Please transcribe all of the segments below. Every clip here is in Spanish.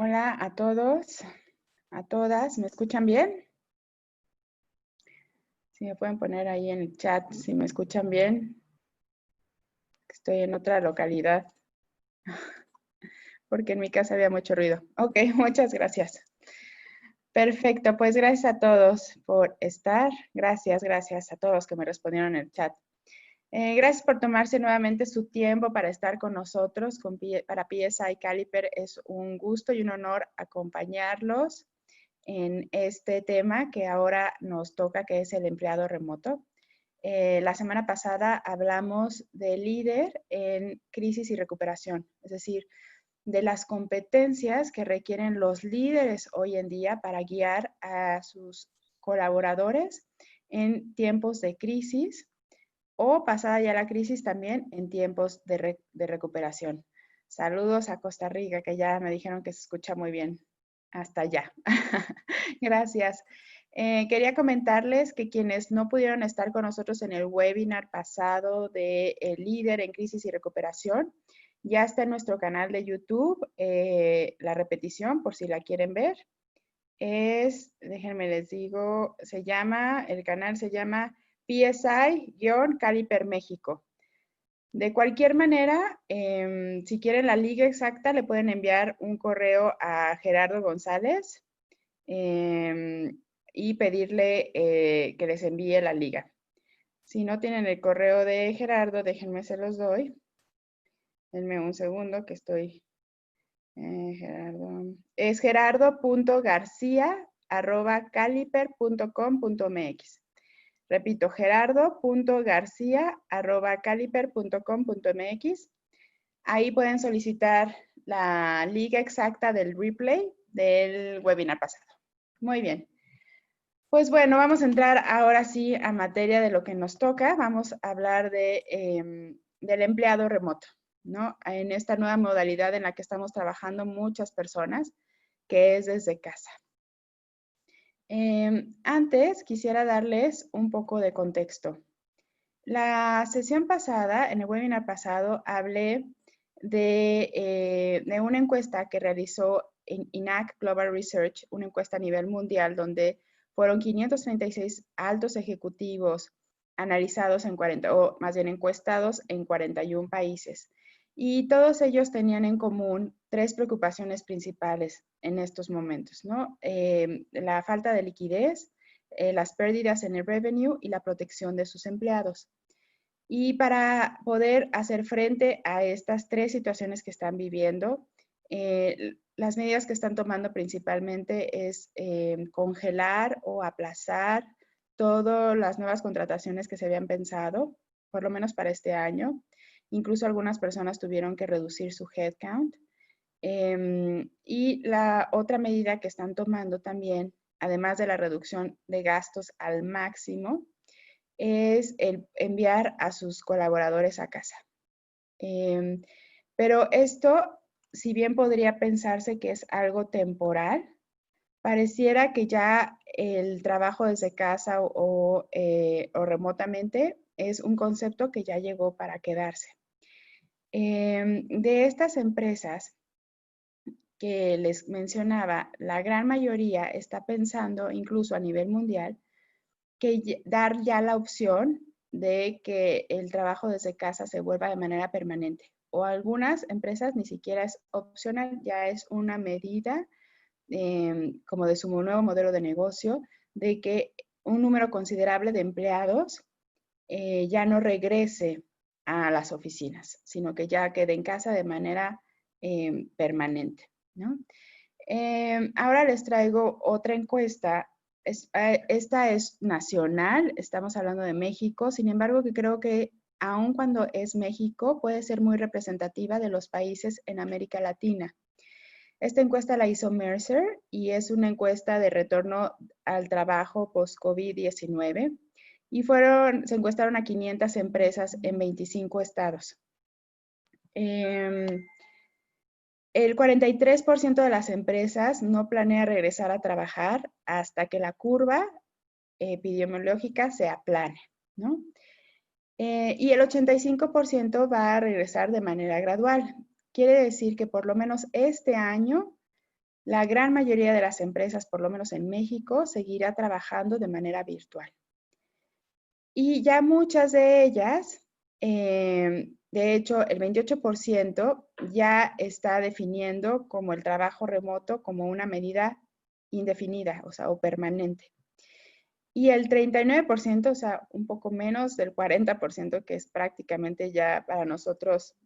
Hola a todos, a todas. ¿Me escuchan bien? Si me pueden poner ahí en el chat si me escuchan bien. Estoy en otra localidad porque en mi casa había mucho ruido. Ok, muchas gracias. Perfecto, pues gracias a todos por estar. Gracias a todos los que me respondieron en el chat. Gracias por tomarse nuevamente su tiempo para estar con nosotros. Para PSI Caliper es un gusto y un honor acompañarlos en este tema que ahora nos toca, que es el empleado remoto. La semana pasada hablamos de líder en crisis y recuperación, es decir, de las competencias que requieren los líderes hoy en día para guiar a sus colaboradores en tiempos de crisis o pasada ya la crisis también en tiempos de recuperación. Saludos a Costa Rica, que ya me dijeron que se escucha muy bien. Hasta allá. Gracias. Quería comentarles que quienes no pudieron estar con nosotros en el webinar pasado de Líder en Crisis y Recuperación, ya está en nuestro canal de YouTube la repetición por si la quieren ver. Déjenme les digo, el canal se llama PSI-Caliper México. De cualquier manera, si quieren la liga exacta, le pueden enviar un correo a Gerardo González y pedirle que les envíe la liga. Si no tienen el correo de Gerardo, déjenme se los doy. Denme un segundo que estoy... Gerardo. Es gerardo.garcia@caliper.com.mx. Repito, gerardo.garcia@caliper.com.mx. Ahí pueden solicitar la liga exacta del replay del webinar pasado. Muy bien. Pues bueno, vamos a entrar ahora sí a materia de lo que nos toca. Vamos a hablar del empleado remoto, ¿no? En esta nueva modalidad en la que estamos trabajando muchas personas, que es desde casa. Antes quisiera darles un poco de contexto. La sesión pasada, en el webinar pasado, hablé de una encuesta que realizó INAC Global Research, una encuesta a nivel mundial donde fueron 536 altos ejecutivos analizados en 40, o más bien encuestados en 41 países. Y todos ellos tenían en común tres preocupaciones principales en estos momentos, ¿no? La falta de liquidez, las pérdidas en el revenue y la protección de sus empleados. Y para poder hacer frente a estas tres situaciones que están viviendo, las medidas que están tomando principalmente es congelar o aplazar todas las nuevas contrataciones que se habían pensado, por lo menos para este año. Incluso algunas personas tuvieron que reducir su headcount. Y la otra medida que están tomando también, además de la reducción de gastos al máximo, es el enviar a sus colaboradores a casa. Pero esto, si bien podría pensarse que es algo temporal, pareciera que ya el trabajo desde casa o remotamente es un concepto que ya llegó para quedarse. De estas empresas que les mencionaba, la gran mayoría está pensando, incluso a nivel mundial, que dar ya la opción de que el trabajo desde casa se vuelva de manera permanente. O algunas empresas ni siquiera es opcional, ya es una medida como de su nuevo modelo de negocio, de que un número considerable de empleados ya no regrese a las oficinas, sino que ya quede en casa de manera permanente, ¿no? Ahora les traigo otra encuesta. Esta es nacional, estamos hablando de México, sin embargo que creo que aun cuando es México, puede ser muy representativa de los países en América Latina. Esta encuesta la hizo Mercer y es una encuesta de retorno al trabajo post-COVID-19 y se encuestaron a 500 empresas en 25 estados. El 43% de las empresas no planea regresar a trabajar hasta que la curva epidemiológica se aplane, ¿no? Y el 85% va a regresar de manera gradual. Quiere decir que por lo menos este año la gran mayoría de las empresas, por lo menos en México, seguirá trabajando de manera virtual. Y ya muchas de ellas, de hecho, el 28% ya está definiendo como el trabajo remoto como una medida indefinida, o sea, o permanente. Y el 39%, o sea, un poco menos del 40%, que es prácticamente ya para nosotros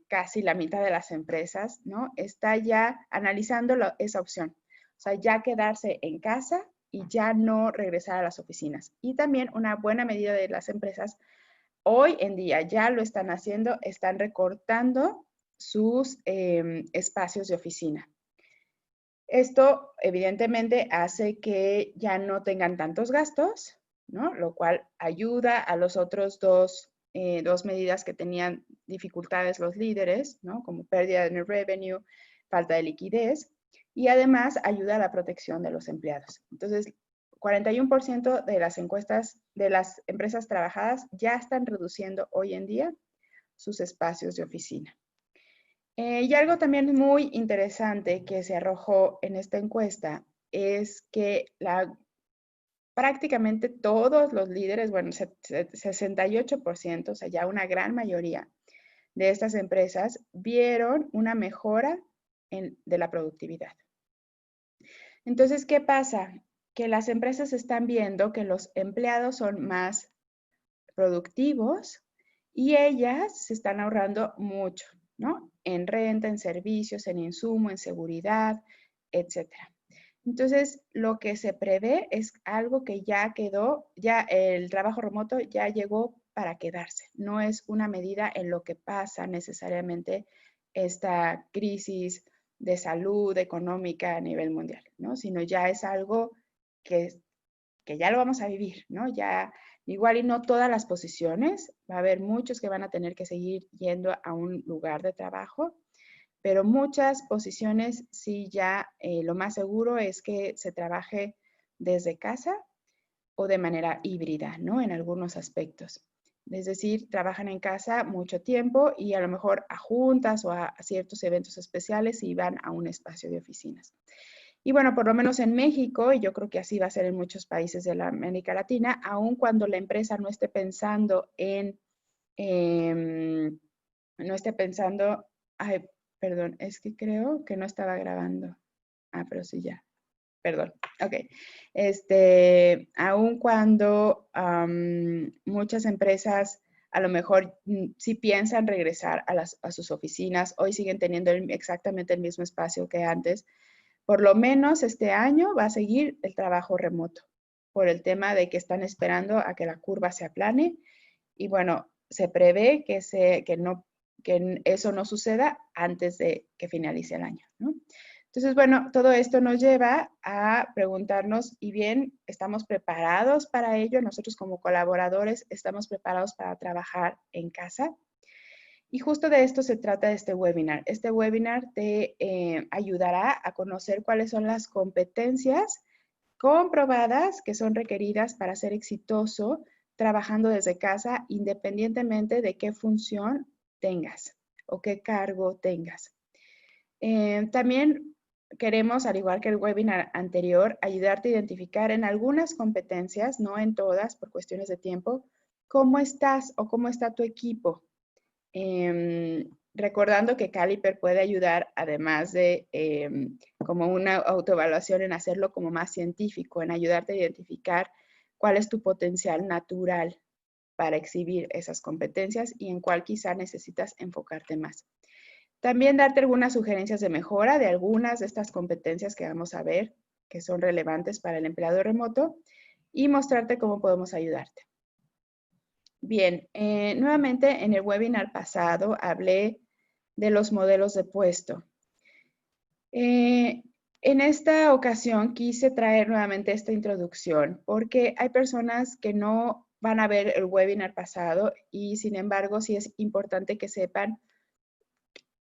casi la mitad de las empresas, ¿no? Está ya analizando esa opción. O sea, ya quedarse en casa y ya no regresar a las oficinas. Y también una buena medida de las empresas hoy en día ya lo están haciendo, están recortando sus espacios de oficina. Esto evidentemente hace que ya no tengan tantos gastos, ¿no? Lo cual ayuda a los otros dos medidas que tenían dificultades los líderes, ¿no? Como pérdida de revenue, falta de liquidez, y además ayuda a la protección de los empleados. Entonces, 41% de las encuestas de las empresas trabajadas ya están reduciendo hoy en día sus espacios de oficina. Y algo también muy interesante que se arrojó en esta encuesta es que prácticamente todos los líderes, bueno, 68%, o sea, ya una gran mayoría de estas empresas vieron una mejora de la productividad. Entonces, ¿qué pasa? Que las empresas están viendo que los empleados son más productivos y ellas se están ahorrando mucho, ¿no? En renta, en servicios, en insumo, en seguridad, etcétera. Entonces, lo que se prevé es algo que ya quedó, ya el trabajo remoto ya llegó para quedarse. No es una medida en lo que pasa necesariamente esta crisis de salud económica a nivel mundial, ¿no? Sino ya es algo que ya lo vamos a vivir, ¿no? Ya igual y no todas las posiciones, va a haber muchos que van a tener que seguir yendo a un lugar de trabajo, pero muchas posiciones sí ya lo más seguro es que se trabaje desde casa o de manera híbrida, ¿no? En algunos aspectos. Es decir, trabajan en casa mucho tiempo y a lo mejor a juntas o a ciertos eventos especiales y van a un espacio de oficinas. Y bueno, por lo menos en México, y yo creo que así va a ser en muchos países de la América Latina, aun cuando la empresa no esté pensando no esté pensando, ay, perdón, es que creo que no estaba grabando. Ah, pero sí ya. Perdón. Ok. Aun cuando muchas empresas a lo mejor sí piensan regresar a sus oficinas, hoy siguen teniendo exactamente el mismo espacio que antes, por lo menos este año va a seguir el trabajo remoto por el tema de que están esperando a que la curva se aplane y bueno, se prevé que eso no suceda antes de que finalice el año, ¿no? Entonces, bueno, todo esto nos lleva a preguntarnos, ¿y bien estamos preparados para ello? Nosotros como colaboradores, ¿estamos preparados para trabajar en casa? Y justo de esto se trata este webinar. Este webinar te ayudará a conocer cuáles son las competencias comprobadas que son requeridas para ser exitoso trabajando desde casa, independientemente de qué función tengas o qué cargo tengas. También queremos, al igual que el webinar anterior, ayudarte a identificar en algunas competencias, no en todas por cuestiones de tiempo, cómo estás o cómo está tu equipo. Recordando que Caliper puede ayudar, además de como una autoevaluación, en hacerlo como más científico, en ayudarte a identificar cuál es tu potencial natural para exhibir esas competencias y en cuál quizá necesitas enfocarte más. También darte algunas sugerencias de mejora de algunas de estas competencias que vamos a ver que son relevantes para el empleado remoto y mostrarte cómo podemos ayudarte. Bien, nuevamente en el webinar pasado hablé de los modelos de puesto. En esta ocasión quise traer nuevamente esta introducción porque hay personas que no van a ver el webinar pasado y sin embargo sí es importante que sepan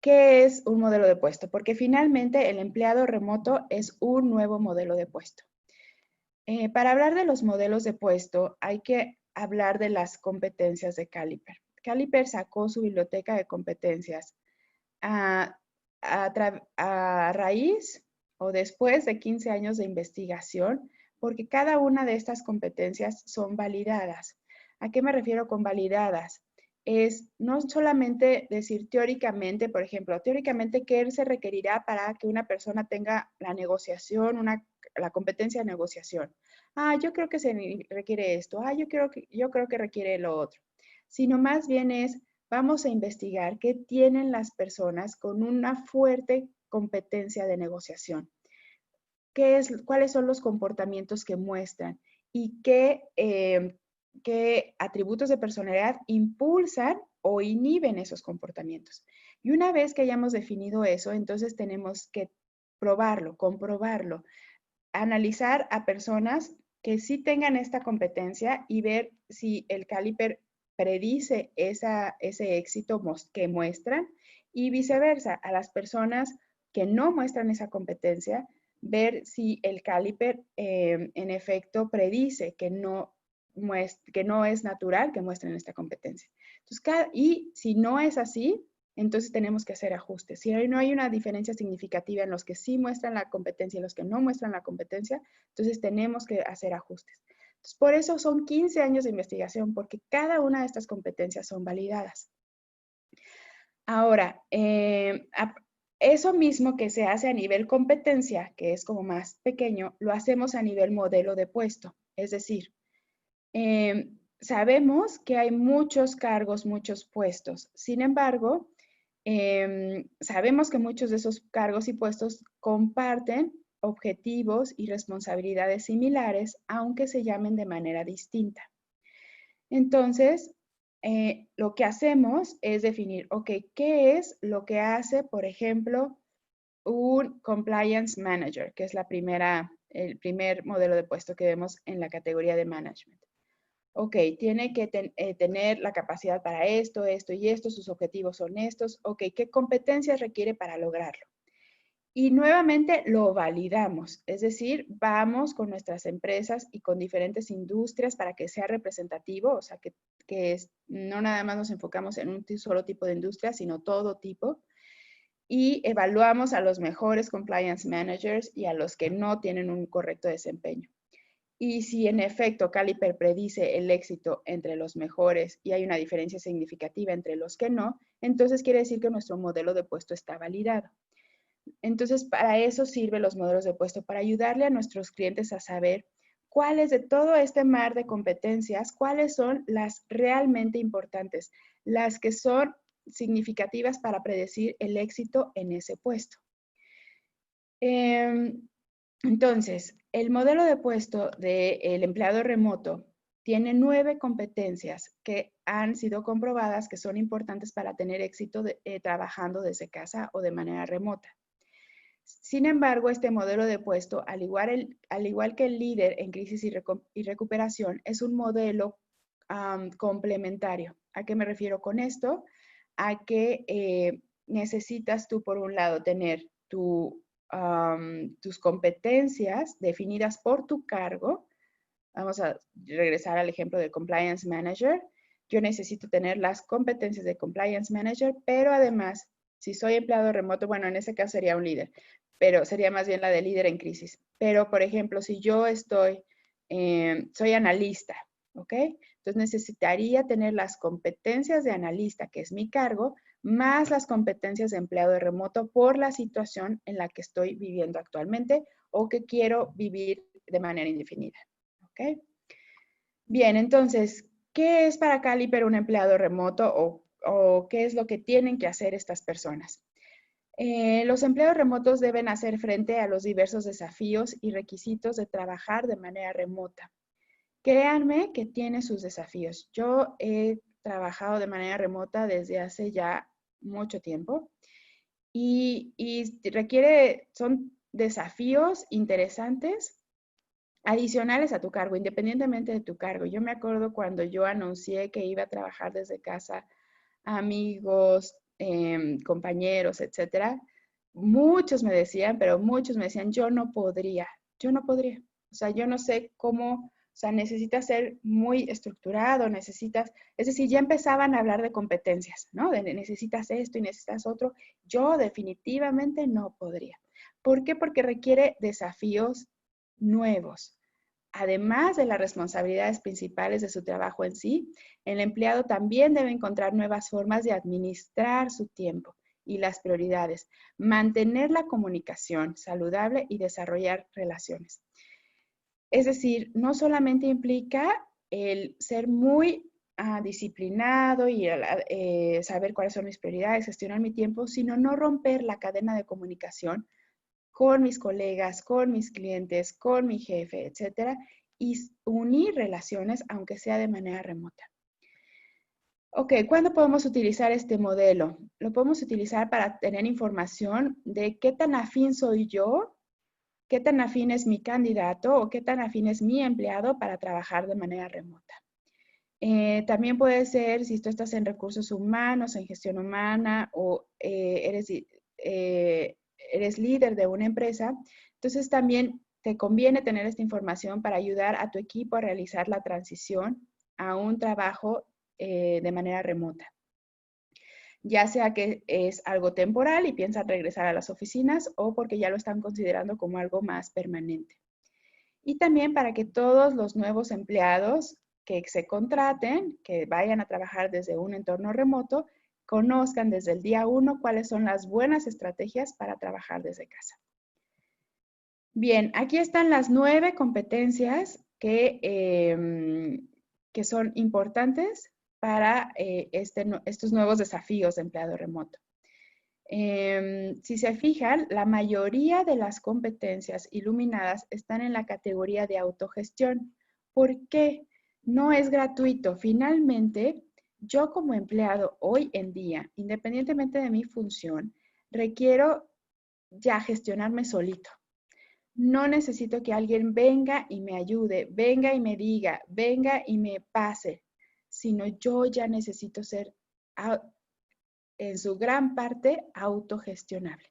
qué es un modelo de puesto, porque finalmente el empleado remoto es un nuevo modelo de puesto. Para hablar de los modelos de puesto hay que hablar de las competencias de Caliper. Caliper sacó su biblioteca de competencias a raíz o después de 15 años de investigación, porque cada una de estas competencias son validadas. ¿A qué me refiero con validadas? Es no solamente decir teóricamente, por ejemplo, teóricamente qué se requerirá para que una persona tenga la negociación, la competencia de negociación. Ah, yo creo que se requiere esto. Ah, yo creo que requiere lo otro. Sino más bien es, vamos a investigar qué tienen las personas con una fuerte competencia de negociación. ¿Cuáles son los comportamientos que muestran y qué atributos de personalidad impulsan o inhiben esos comportamientos? Y una vez que hayamos definido eso, entonces tenemos que probarlo, comprobarlo, analizar a personas que sí tengan esta competencia y ver si el caliper predice ese éxito que muestran, y viceversa, a las personas que no muestran esa competencia, ver si el caliper en efecto predice que no es natural que muestren esta competencia. Entonces, y si no es así, entonces tenemos que hacer ajustes. Si no hay una diferencia significativa en los que sí muestran la competencia y los que no muestran la competencia, entonces tenemos que hacer ajustes. Entonces, por eso son 15 años de investigación, porque cada una de estas competencias son validadas. Ahora, eso mismo que se hace a nivel competencia, que es como más pequeño, lo hacemos a nivel modelo de puesto. Es decir, sabemos que hay muchos cargos, muchos puestos. Sin embargo, sabemos que muchos de esos cargos y puestos comparten objetivos y responsabilidades similares, aunque se llamen de manera distinta. Entonces, lo que hacemos es definir, ok, ¿qué es lo que hace, por ejemplo, un compliance manager, que es el primer modelo de puesto que vemos en la categoría de management? Ok, tiene que tener la capacidad para esto, esto y esto, sus objetivos son estos. Ok, ¿qué competencias requiere para lograrlo? Y nuevamente lo validamos, es decir, vamos con nuestras empresas y con diferentes industrias para que sea representativo, o sea, no nada más nos enfocamos en un solo tipo de industria, sino todo tipo. Y evaluamos a los mejores compliance managers y a los que no tienen un correcto desempeño. Y si en efecto Caliper predice el éxito entre los mejores y hay una diferencia significativa entre los que no, entonces quiere decir que nuestro modelo de puesto está validado. Entonces, para eso sirven los modelos de puesto, para ayudarle a nuestros clientes a saber cuáles de todo este mar de competencias, cuáles son las realmente importantes, las que son significativas para predecir el éxito en ese puesto. Entonces, el modelo de puesto del empleado remoto tiene 9 competencias que han sido comprobadas que son importantes para tener éxito trabajando desde casa o de manera remota. Sin embargo, este modelo de puesto, al igual que el líder en crisis y recuperación, es un modelo complementario. ¿A qué me refiero con esto? A que necesitas tú, por un lado, tener tus competencias definidas por tu cargo. Vamos a regresar al ejemplo de Compliance Manager. Yo necesito tener las competencias de Compliance Manager, pero además, si soy empleado remoto, bueno, en ese caso sería un líder, pero sería más bien la de líder en crisis. Pero, por ejemplo, si yo soy analista, ¿ok? Entonces necesitaría tener las competencias de analista, que es mi cargo, más las competencias de empleado de remoto por la situación en la que estoy viviendo actualmente o que quiero vivir de manera indefinida. ¿Ok? Bien, entonces, ¿qué es para Caliper un empleado remoto o qué es lo que tienen que hacer estas personas? Los empleados remotos deben hacer frente a los diversos desafíos y requisitos de trabajar de manera remota. Créanme que tiene sus desafíos. Yo he trabajado de manera remota desde hace ya mucho tiempo y son desafíos interesantes adicionales a tu cargo, independientemente de tu cargo. Yo me acuerdo cuando yo anuncié que iba a trabajar desde casa, amigos, compañeros, etcétera, muchos me decían, yo no podría. O sea, yo no sé cómo, o sea, necesitas ser muy estructurado, es decir, ya empezaban a hablar de competencias, ¿no? De necesitas esto y necesitas otro. Yo definitivamente no podría. ¿Por qué? Porque requiere desafíos nuevos. Además de las responsabilidades principales de su trabajo en sí, el empleado también debe encontrar nuevas formas de administrar su tiempo y las prioridades, mantener la comunicación saludable y desarrollar relaciones. Es decir, no solamente implica el ser muy disciplinado y saber cuáles son mis prioridades, gestionar mi tiempo, sino no romper la cadena de comunicación con mis colegas, con mis clientes, con mi jefe, etcétera, y unir relaciones, aunque sea de manera remota. Ok, ¿cuándo podemos utilizar este modelo? Lo podemos utilizar para tener información de qué tan afín soy yo, qué tan afín es mi candidato o qué tan afín es mi empleado para trabajar de manera remota. También puede ser si tú estás en recursos humanos, en gestión humana o eres líder de una empresa, entonces también te conviene tener esta información para ayudar a tu equipo a realizar la transición a un trabajo de manera remota. Ya sea que es algo temporal y piensan regresar a las oficinas o porque ya lo están considerando como algo más permanente. Y también para que todos los nuevos empleados que se contraten, que vayan a trabajar desde un entorno remoto, conozcan desde el día 1 cuáles son las buenas estrategias para trabajar desde casa. Bien, aquí están las 9 competencias que son importantes para estos nuevos desafíos de empleado remoto. Si se fijan, la mayoría de las competencias iluminadas están en la categoría de autogestión. ¿Por qué? No es gratuito. Finalmente, yo como empleado hoy en día, independientemente de mi función, requiero ya gestionarme solito. No necesito que alguien venga y me ayude, venga y me diga, venga y me pase, sino yo ya necesito ser en su gran parte autogestionable.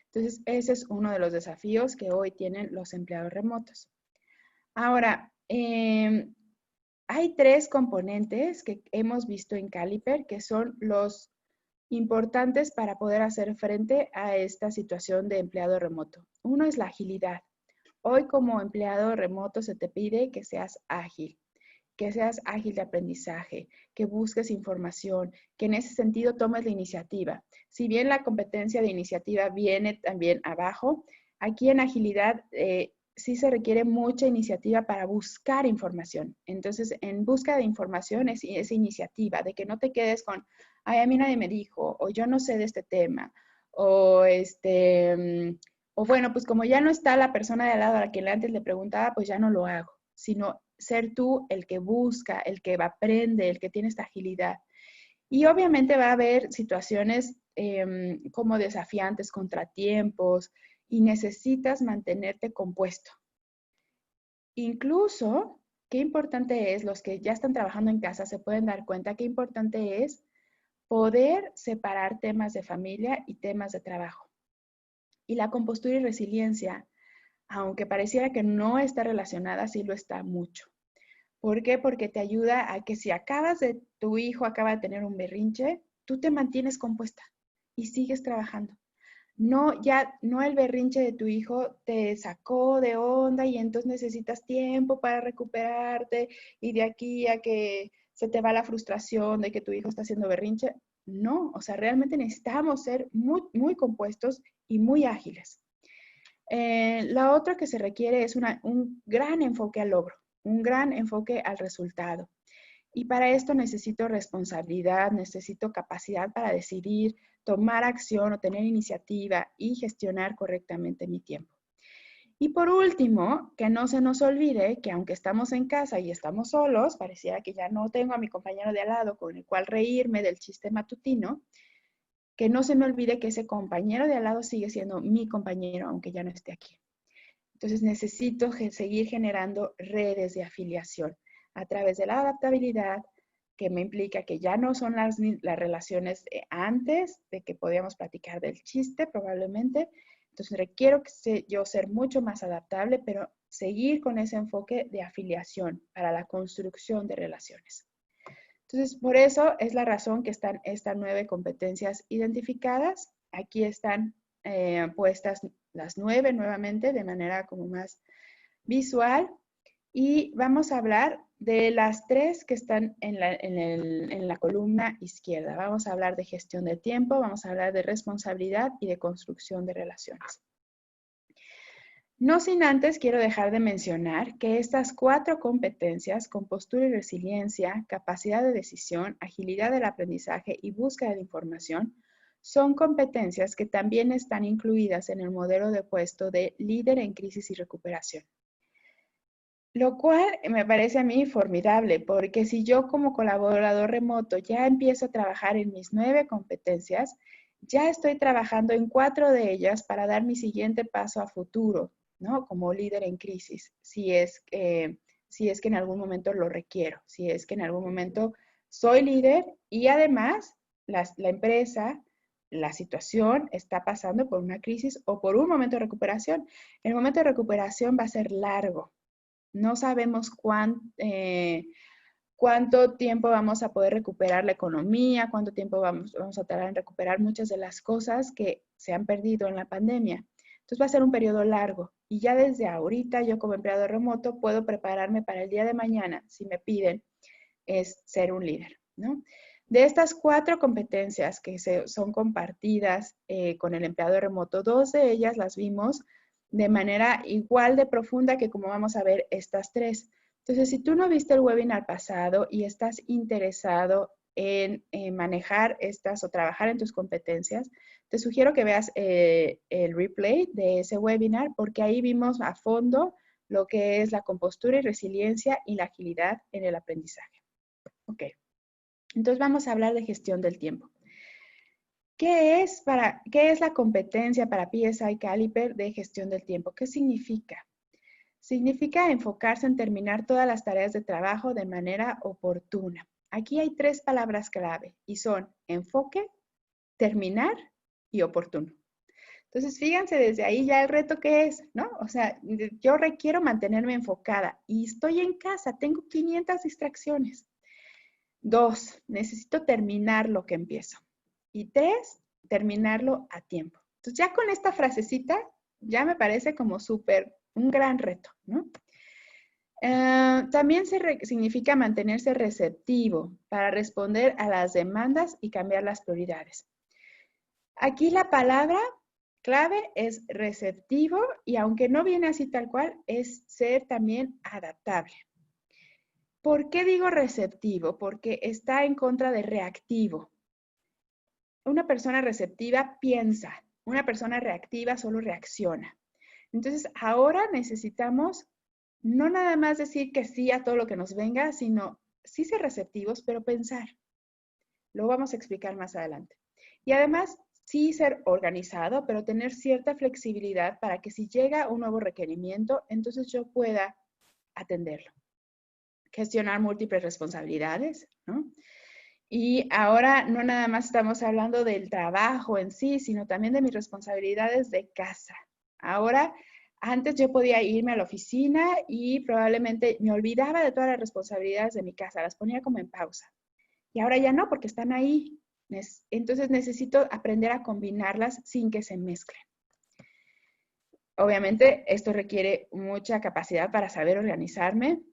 Entonces, ese es uno de los desafíos que hoy tienen los empleados remotos. Ahora, hay 3 componentes que hemos visto en Caliper que son los importantes para poder hacer frente a esta situación de empleado remoto. Uno es la agilidad. Hoy como empleado remoto se te pide que seas ágil de aprendizaje, que busques información, que en ese sentido tomes la iniciativa. Si bien la competencia de iniciativa viene también abajo, aquí en agilidad sí se requiere mucha iniciativa para buscar información. Entonces, en busca de información es iniciativa, de que no te quedes con, ay, a mí nadie me dijo, o yo no sé de este tema, o o bueno, pues como ya no está la persona de al lado a la que antes le preguntaba, pues ya no lo hago, sino ser tú el que busca, el que aprende, el que tiene esta agilidad. Y obviamente va a haber situaciones como desafiantes, contratiempos, y necesitas mantenerte compuesto. Incluso, qué importante es, los que ya están trabajando en casa se pueden dar cuenta qué importante es poder separar temas de familia y temas de trabajo. Y la compostura y resiliencia, aunque pareciera que no está relacionada, sí lo está mucho. ¿Por qué? Porque te ayuda a que si tu hijo acaba de tener un berrinche, tú te mantienes compuesta y sigues trabajando. No, ya no el berrinche de tu hijo te sacó de onda y entonces necesitas tiempo para recuperarte y de aquí a que se te va la frustración de que tu hijo está haciendo berrinche. No, o sea, realmente necesitamos ser muy, muy compuestos y muy ágiles. La otra que se requiere es un gran enfoque al logro, un gran enfoque al resultado. Y para esto necesito responsabilidad, necesito capacidad para decidir, tomar acción o tener iniciativa y gestionar correctamente mi tiempo. Y por último, que no se nos olvide que aunque estamos en casa y estamos solos, pareciera que ya no tengo a mi compañero de al lado con el cual reírme del chiste matutino, que no se me olvide que ese compañero de al lado sigue siendo mi compañero, aunque ya no esté aquí. Entonces necesito seguir generando redes de afiliación a través de la adaptabilidad, que me implica que ya no son las relaciones de antes, de que podíamos platicar del chiste probablemente. Entonces requiero yo ser mucho más adaptable, pero seguir con ese enfoque de afiliación para la construcción de relaciones. Entonces, por eso es la razón que están estas 9 competencias identificadas. Aquí están puestas las 9 nuevamente de manera como más visual. Y vamos a hablar de las 3 que están en la columna izquierda. Vamos a hablar de gestión de tiempo, vamos a hablar de responsabilidad y de construcción de relaciones. No sin antes quiero dejar de mencionar que estas 4 competencias, compostura y resiliencia, capacidad de decisión, agilidad del aprendizaje y búsqueda de información, son competencias que también están incluidas en el modelo de puesto de líder en crisis y recuperación. Lo cual me parece a mí formidable, porque si yo como colaborador remoto ya empiezo a trabajar en mis 9 competencias, ya estoy trabajando en 4 de ellas para dar mi siguiente paso a futuro, ¿no? Como líder en crisis, si es que en algún momento lo requiero, si es que en algún momento soy líder y además la empresa, la situación está pasando por una crisis o por un momento de recuperación. El momento de recuperación va a ser largo. No sabemos cuánto tiempo vamos a poder recuperar la economía, cuánto tiempo vamos a tardar en recuperar muchas de las cosas que se han perdido en la pandemia. Entonces va a ser un periodo largo y ya desde ahorita yo como empleado remoto puedo prepararme para el día de mañana, si me piden, es ser un líder, ¿no? De estas 4 competencias que son compartidas con el empleado remoto, 2 de ellas las vimos de manera igual de profunda que como vamos a ver estas 3. Entonces, si tú no viste el webinar pasado y estás interesado en manejar estas o trabajar en tus competencias, te sugiero que veas el replay de ese webinar porque ahí vimos a fondo lo que es la compostura y resiliencia y la agilidad en el aprendizaje. Ok, entonces vamos a hablar de gestión del tiempo. ¿Qué es la competencia para PSI Caliper de gestión del tiempo? ¿Qué significa? Significa enfocarse en terminar todas las tareas de trabajo de manera oportuna. Aquí hay 3 palabras clave y son enfoque, terminar y oportuno. Entonces, fíjense desde ahí ya el reto que es, ¿no? O sea, yo requiero mantenerme enfocada y estoy en casa, tengo 500 distracciones. 2, necesito terminar lo que empiezo. Y 3, terminarlo a tiempo. Entonces, ya con esta frasecita, ya me parece como un gran reto, ¿no? También significa mantenerse receptivo para responder a las demandas y cambiar las prioridades. Aquí la palabra clave es receptivo y aunque no viene así tal cual, es ser también adaptable. ¿Por qué digo receptivo? Porque está en contra de reactivo. Una persona receptiva piensa, una persona reactiva solo reacciona. Entonces, ahora necesitamos no nada más decir que sí a todo lo que nos venga, sino sí ser receptivos, pero pensar. Lo vamos a explicar más adelante. Y además, sí ser organizado, pero tener cierta flexibilidad para que si llega un nuevo requerimiento, entonces yo pueda atenderlo. Gestionar múltiples responsabilidades, ¿no? Y ahora no nada más estamos hablando del trabajo en sí, sino también de mis responsabilidades de casa. Ahora, antes yo podía irme a la oficina y probablemente me olvidaba de todas las responsabilidades de mi casa, las ponía como en pausa. Y ahora ya no, porque están ahí. Entonces necesito aprender a combinarlas sin que se mezclen. Obviamente, esto requiere mucha capacidad para saber organizarme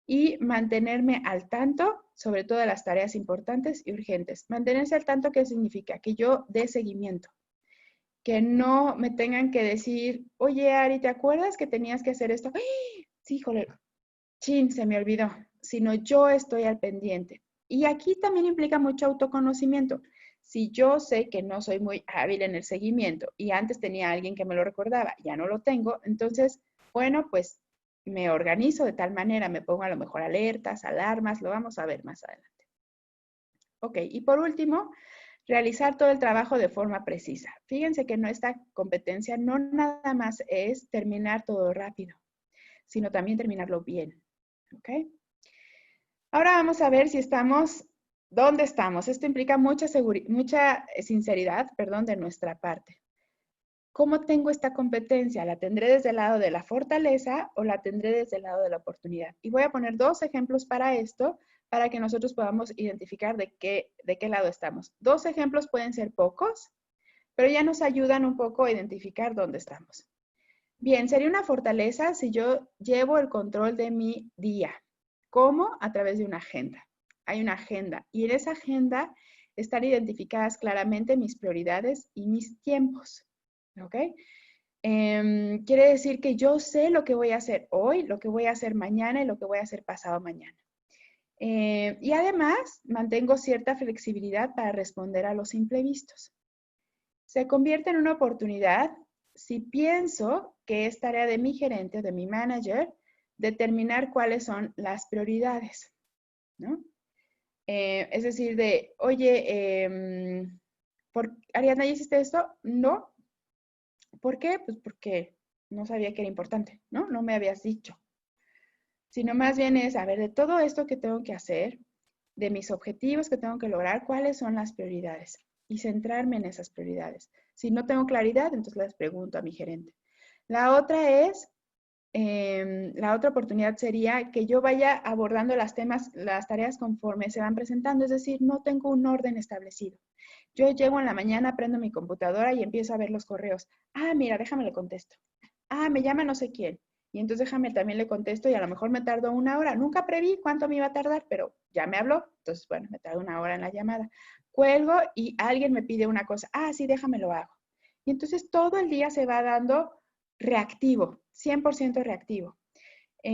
y mantenerme al tanto, sobre todo de las tareas importantes y urgentes. Mantenerse al tanto, ¿qué significa? Que yo dé seguimiento. Que no me tengan que decir, oye, Ari, ¿te acuerdas que tenías que hacer esto? ¡Ay! Sí, joder, chin, se me olvidó. Sino yo estoy al pendiente. Y aquí también implica mucho autoconocimiento. Si yo sé que no soy muy hábil en el seguimiento y antes tenía alguien que me lo recordaba, ya no lo tengo, entonces, bueno, pues me organizo de tal manera, me pongo a lo mejor alertas, alarmas, lo vamos a ver más adelante. Ok, y por último, realizar todo el trabajo de forma precisa. Fíjense que esta competencia no nada más es terminar todo rápido, sino también terminarlo bien. ¿Ok? Ahora vamos a ver si estamos, ¿dónde estamos? Esto implica mucha sinceridad, de nuestra parte. ¿Cómo tengo esta competencia? ¿La tendré desde el lado de la fortaleza o la tendré desde el lado de la oportunidad? Y voy a poner 2 ejemplos para esto, para que nosotros podamos identificar de qué lado estamos. 2 ejemplos pueden ser pocos, pero ya nos ayudan un poco a identificar dónde estamos. Bien, sería una fortaleza si yo llevo el control de mi día. ¿Cómo? A través de una agenda. Hay una agenda y en esa agenda están identificadas claramente mis prioridades y mis tiempos. ¿Ok? Quiere decir que yo sé lo que voy a hacer hoy, lo que voy a hacer mañana y lo que voy a hacer pasado mañana. Y además mantengo cierta flexibilidad para responder a los imprevistos. Se convierte en una oportunidad si pienso que es tarea de mi gerente o de mi manager determinar cuáles son las prioridades, ¿no? Es decir, oye, Ariadna, ¿ya hiciste esto? No. ¿Por qué? Pues porque no sabía que era importante, ¿no? No me habías dicho. Sino más bien es, a ver, de todo esto que tengo que hacer, de mis objetivos que tengo que lograr, ¿cuáles son las prioridades? Y centrarme en esas prioridades. Si no tengo claridad, entonces les pregunto a mi gerente. La otra es, la otra oportunidad sería que yo vaya abordando las tareas conforme se van presentando, es decir, no tengo un orden establecido. Yo llego en la mañana, prendo mi computadora y empiezo a ver los correos. Ah, mira, déjame le contesto. Ah, me llama no sé quién. Y entonces déjame también le contesto y a lo mejor me tardo una hora. Nunca preví cuánto me iba a tardar, pero ya me habló. Entonces, bueno, me tardo una hora en la llamada. Cuelgo y alguien me pide una cosa. Ah, sí, déjame lo hago. Y entonces todo el día se va dando reactivo, 100% reactivo. Y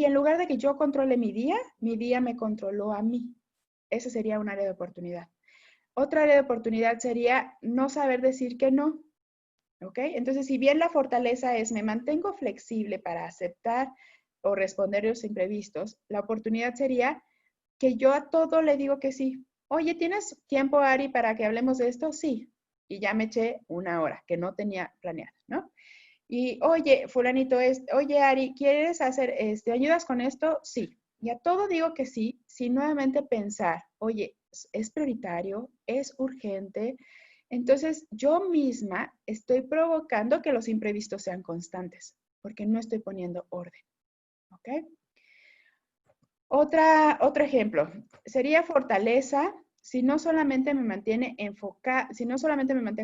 en lugar de que yo controle mi día me controló a mí. Ese sería un área de oportunidad. Otra área de oportunidad sería no saber decir que no. ¿Ok? Entonces, si bien la fortaleza es me mantengo flexible para aceptar o responder los imprevistos, la oportunidad sería que yo a todo le digo que sí. Oye, ¿tienes tiempo, Ari, para que hablemos de esto? Sí. Y ya me eché una hora que no tenía planeado, ¿no? Y, oye, fulanito, oye, Ari, ¿quieres hacer, ayudas con esto? Sí. Y a todo digo que sí, sin nuevamente pensar, oye, es prioritario, es urgente. Entonces, yo misma estoy provocando que los imprevistos sean constantes, porque no estoy poniendo orden. ¿Ok? Otro ejemplo, sería fortaleza si no solamente me mantengo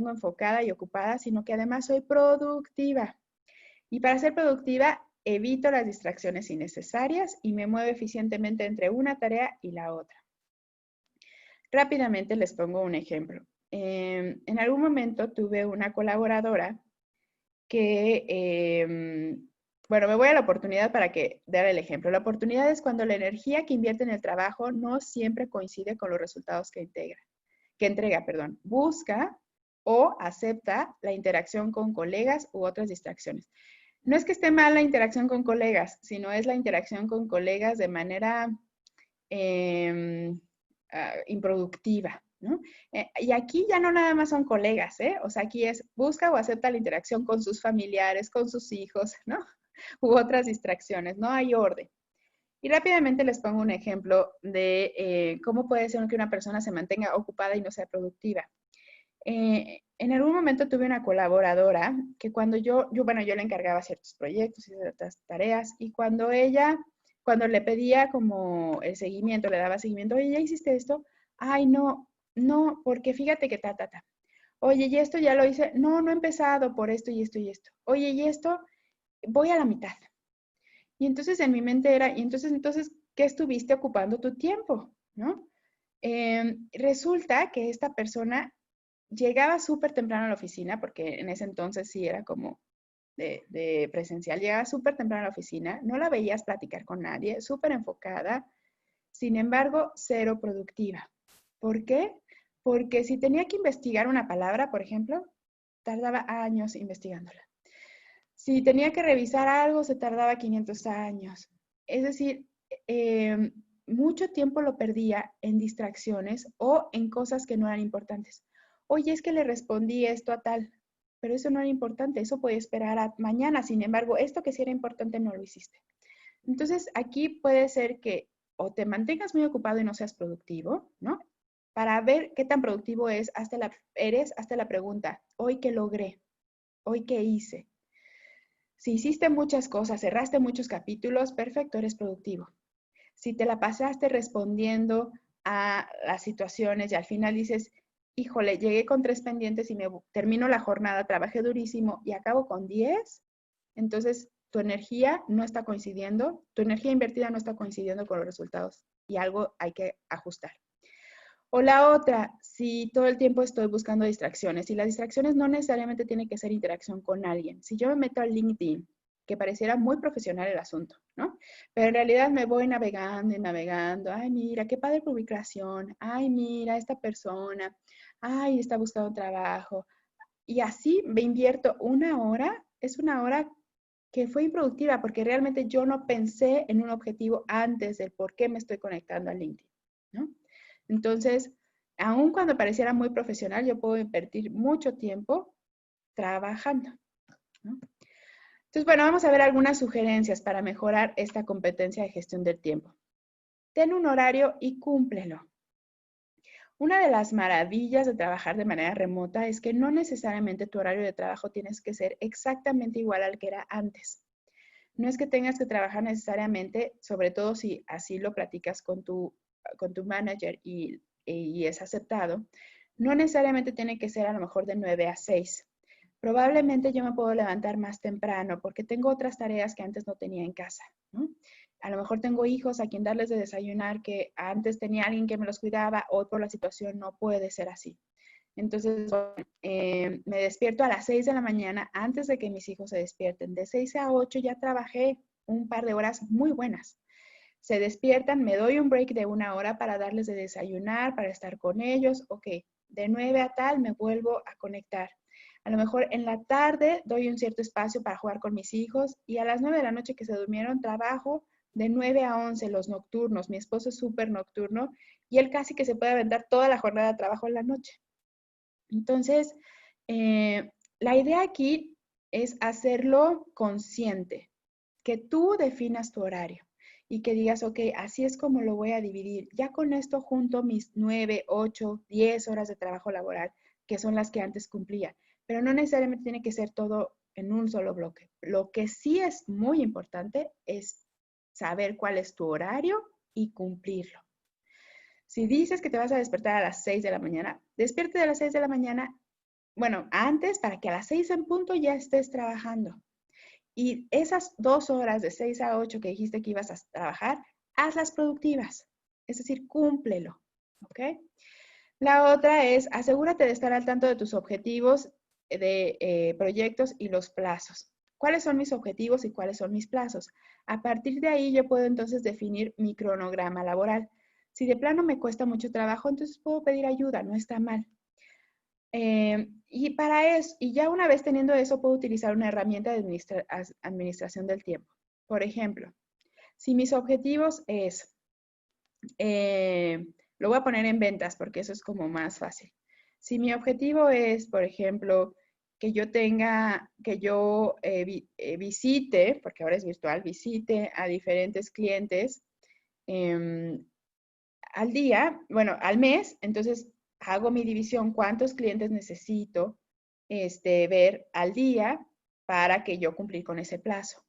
enfocada y ocupada, sino que además soy productiva. Y para ser productiva, evito las distracciones innecesarias y me muevo eficientemente entre una tarea y la otra. Rápidamente les pongo un ejemplo. En algún momento tuve una colaboradora que, bueno, me voy a la oportunidad para dar el ejemplo. La oportunidad es cuando la energía que invierte en el trabajo no siempre coincide con los resultados que entrega. Busca o acepta la interacción con colegas u otras distracciones. No es que esté mal la interacción con colegas, sino es la interacción con colegas de manera improductiva, ¿no? Y aquí ya no nada más son colegas, ¿eh? O sea, aquí es busca o acepta la interacción con sus familiares, con sus hijos, ¿no? U otras distracciones, no hay orden. Y rápidamente les pongo un ejemplo de cómo puede ser que una persona se mantenga ocupada y no sea productiva. En algún momento tuve una colaboradora que cuando yo le encargaba ciertos proyectos y ciertas tareas, y cuando le pedía como el seguimiento, le daba seguimiento, oye, ¿ya hiciste esto? Ay, no, porque fíjate que ta. Oye, ¿y esto ya lo hice? No, no he empezado por esto y esto y esto. Oye, ¿y esto? Voy a la mitad. Y entonces en mi mente era, entonces, ¿qué estuviste ocupando tu tiempo? ¿No? Resulta que esta persona llegaba súper temprano a la oficina, porque en ese entonces sí era como de presencial, llegaba súper temprano a la oficina, no la veías platicar con nadie, súper enfocada, sin embargo, cero productiva. ¿Por qué? Porque si tenía que investigar una palabra, por ejemplo, tardaba años investigándola. Si tenía que revisar algo, se tardaba 500 años. Es decir, mucho tiempo lo perdía en distracciones o en cosas que no eran importantes. Oye, es que le respondí esto a tal, pero eso no era importante, eso puede esperar a mañana. Sin embargo, esto que sí era importante no lo hiciste. Entonces, aquí puede ser que o te mantengas muy ocupado y no seas productivo, ¿no? Para ver qué tan productivo eres, hazte la pregunta, ¿hoy qué logré? ¿Hoy qué hice? Si hiciste muchas cosas, cerraste muchos capítulos, perfecto, eres productivo. Si te la pasaste respondiendo a las situaciones y al final dices, híjole, llegué con 3 pendientes y termino la jornada, trabajé durísimo y acabo con 10, entonces tu energía no está coincidiendo, tu energía invertida no está coincidiendo con los resultados y algo hay que ajustar. O la otra, si todo el tiempo estoy buscando distracciones, y las distracciones no necesariamente tienen que ser interacción con alguien. Si yo me meto a LinkedIn, que pareciera muy profesional el asunto, ¿no? Pero en realidad me voy navegando y navegando. Ay, mira, qué padre publicación. Ay, mira, esta persona. Ay, está buscando trabajo. Y así me invierto una hora. Es una hora que fue improductiva porque realmente yo no pensé en un objetivo antes del por qué me estoy conectando a LinkedIn, ¿no? Entonces, aun cuando pareciera muy profesional, yo puedo invertir mucho tiempo trabajando, ¿no? Entonces, bueno, vamos a ver algunas sugerencias para mejorar esta competencia de gestión del tiempo. Ten un horario y cúmplelo. Una de las maravillas de trabajar de manera remota es que no necesariamente tu horario de trabajo tienes que ser exactamente igual al que era antes. No es que tengas que trabajar necesariamente, sobre todo si así lo platicas con tu manager y es aceptado, no necesariamente tiene que ser a lo mejor de 9 a 6. Probablemente yo me puedo levantar más temprano porque tengo otras tareas que antes no tenía en casa, ¿no? A lo mejor tengo hijos a quien darles de desayunar que antes tenía alguien que me los cuidaba, hoy por la situación no puede ser así. Entonces, me despierto a las 6 de la mañana antes de que mis hijos se despierten. De 6 a 8 ya trabajé un par de horas muy buenas. Se despiertan, me doy un break de una hora para darles de desayunar, para estar con ellos. Ok, de 9 a tal me vuelvo a conectar. A lo mejor en la tarde doy un cierto espacio para jugar con mis hijos y a las 9 de la noche que se durmieron trabajo de 9 a 11 los nocturnos. Mi esposo es súper nocturno y él casi que se puede aventar toda la jornada de trabajo en la noche. Entonces, la idea aquí es hacerlo consciente, que tú definas tu horario y que digas, ok, así es como lo voy a dividir. Ya con esto junto mis 9, 8, 10 horas de trabajo laboral, que son las que antes cumplía, pero no necesariamente tiene que ser todo en un solo bloque. Lo que sí es muy importante es saber cuál es tu horario y cumplirlo. Si dices que te vas a despertar a las 6 de la mañana, despierte a las 6 de la mañana, bueno, antes para que a las 6 en punto ya estés trabajando. Y esas 2 horas de 6 a 8 que dijiste que ibas a trabajar, hazlas productivas. Es decir, cúmplelo. ¿Ok? La otra es asegúrate de estar al tanto de tus objetivos de proyectos y los plazos. ¿Cuáles son mis objetivos y cuáles son mis plazos? A partir de ahí yo puedo entonces definir mi cronograma laboral. Si de plano me cuesta mucho trabajo, entonces puedo pedir ayuda, no está mal. Y para eso, y ya una vez teniendo eso, puedo utilizar una herramienta de administración del tiempo. Por ejemplo, si mis objetivos es, lo voy a poner en ventas porque eso es como más fácil. Si mi objetivo es, por ejemplo, que yo visite, porque ahora es virtual, visite a diferentes clientes al día, bueno, al mes, entonces hago mi división, cuántos clientes necesito ver al día para que yo cumplir con ese plazo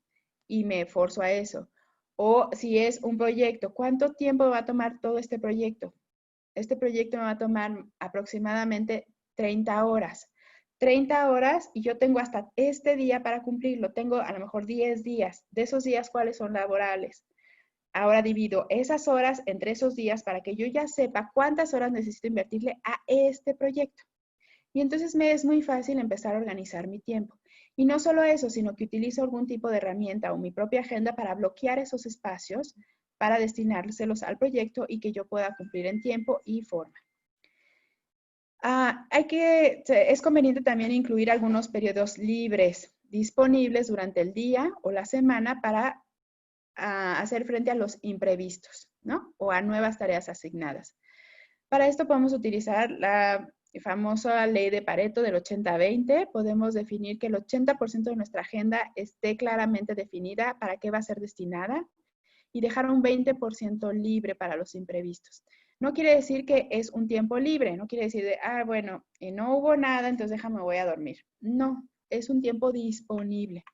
y me esforzo a eso. O si es un proyecto, ¿cuánto tiempo va a tomar todo este proyecto? Este proyecto me va a tomar aproximadamente 30 horas. 30 horas y yo tengo hasta este día para cumplirlo. Tengo a lo mejor 10 días. De esos días, ¿cuáles son laborales? Ahora divido esas horas entre esos días para que yo ya sepa cuántas horas necesito invertirle a este proyecto. Y entonces me es muy fácil empezar a organizar mi tiempo. Y no solo eso, sino que utilizo algún tipo de herramienta o mi propia agenda para bloquear esos espacios, para destinárselos al proyecto y que yo pueda cumplir en tiempo y forma. Es conveniente también incluir algunos periodos libres disponibles durante el día o la semana para hacer frente a los imprevistos, ¿no? O a nuevas tareas asignadas. Para esto podemos utilizar la famosa ley de Pareto del 80-20. Podemos definir que el 80% de nuestra agenda esté claramente definida para qué va a ser destinada y dejar un 20% libre para los imprevistos. No quiere decir que es un tiempo libre, no quiere decir de, bueno, no hubo nada, entonces déjame, voy a dormir. No, es un tiempo disponible.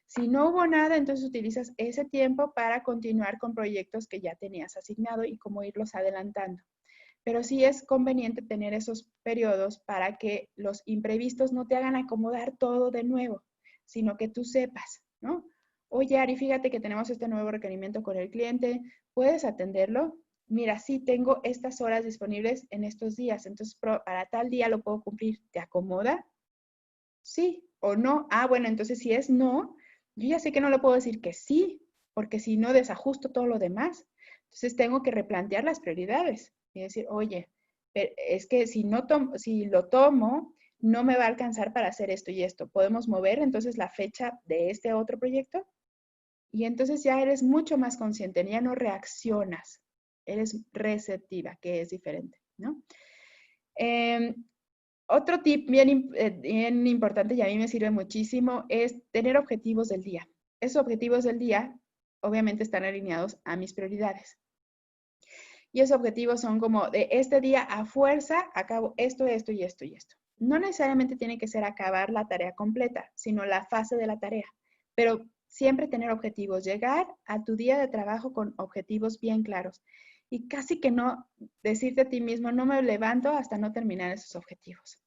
Si no hubo nada, entonces utilizas ese tiempo para continuar con proyectos que ya tenías asignado y como irlos adelantando. pero sí es conveniente tener esos periodos para que los imprevistos no te hagan acomodar todo de nuevo, sino que tú sepas, ¿no? Oye, Ari, fíjate que tenemos este nuevo requerimiento con el cliente, ¿puedes atenderlo? Mira, sí, tengo estas horas disponibles en estos días, entonces para tal día lo puedo cumplir. ¿Te acomoda? Sí o no. Ah, bueno, entonces si es no, yo ya sé que no le puedo decir que sí, porque si no desajusto todo lo demás. Entonces tengo que replantear las prioridades y decir, oye, es que si lo tomo, no me va a alcanzar para hacer esto y esto. ¿Podemos mover entonces la fecha de este otro proyecto? Y entonces ya eres mucho más consciente, ya no reaccionas, eres receptiva, que es diferente, ¿no? Eh, Otro tip bien importante y a mí me sirve muchísimo es tener objetivos del día. Esos objetivos del día obviamente están alineados a mis prioridades. Y esos objetivos son como de este día a fuerza acabo esto, esto y esto y esto. No necesariamente tiene que ser acabar la tarea completa, sino la fase de la tarea. Pero siempre tener objetivos, llegar a tu día de trabajo con objetivos bien claros. Y casi que no decirte a ti mismo, no me levanto hasta no terminar esos objetivos.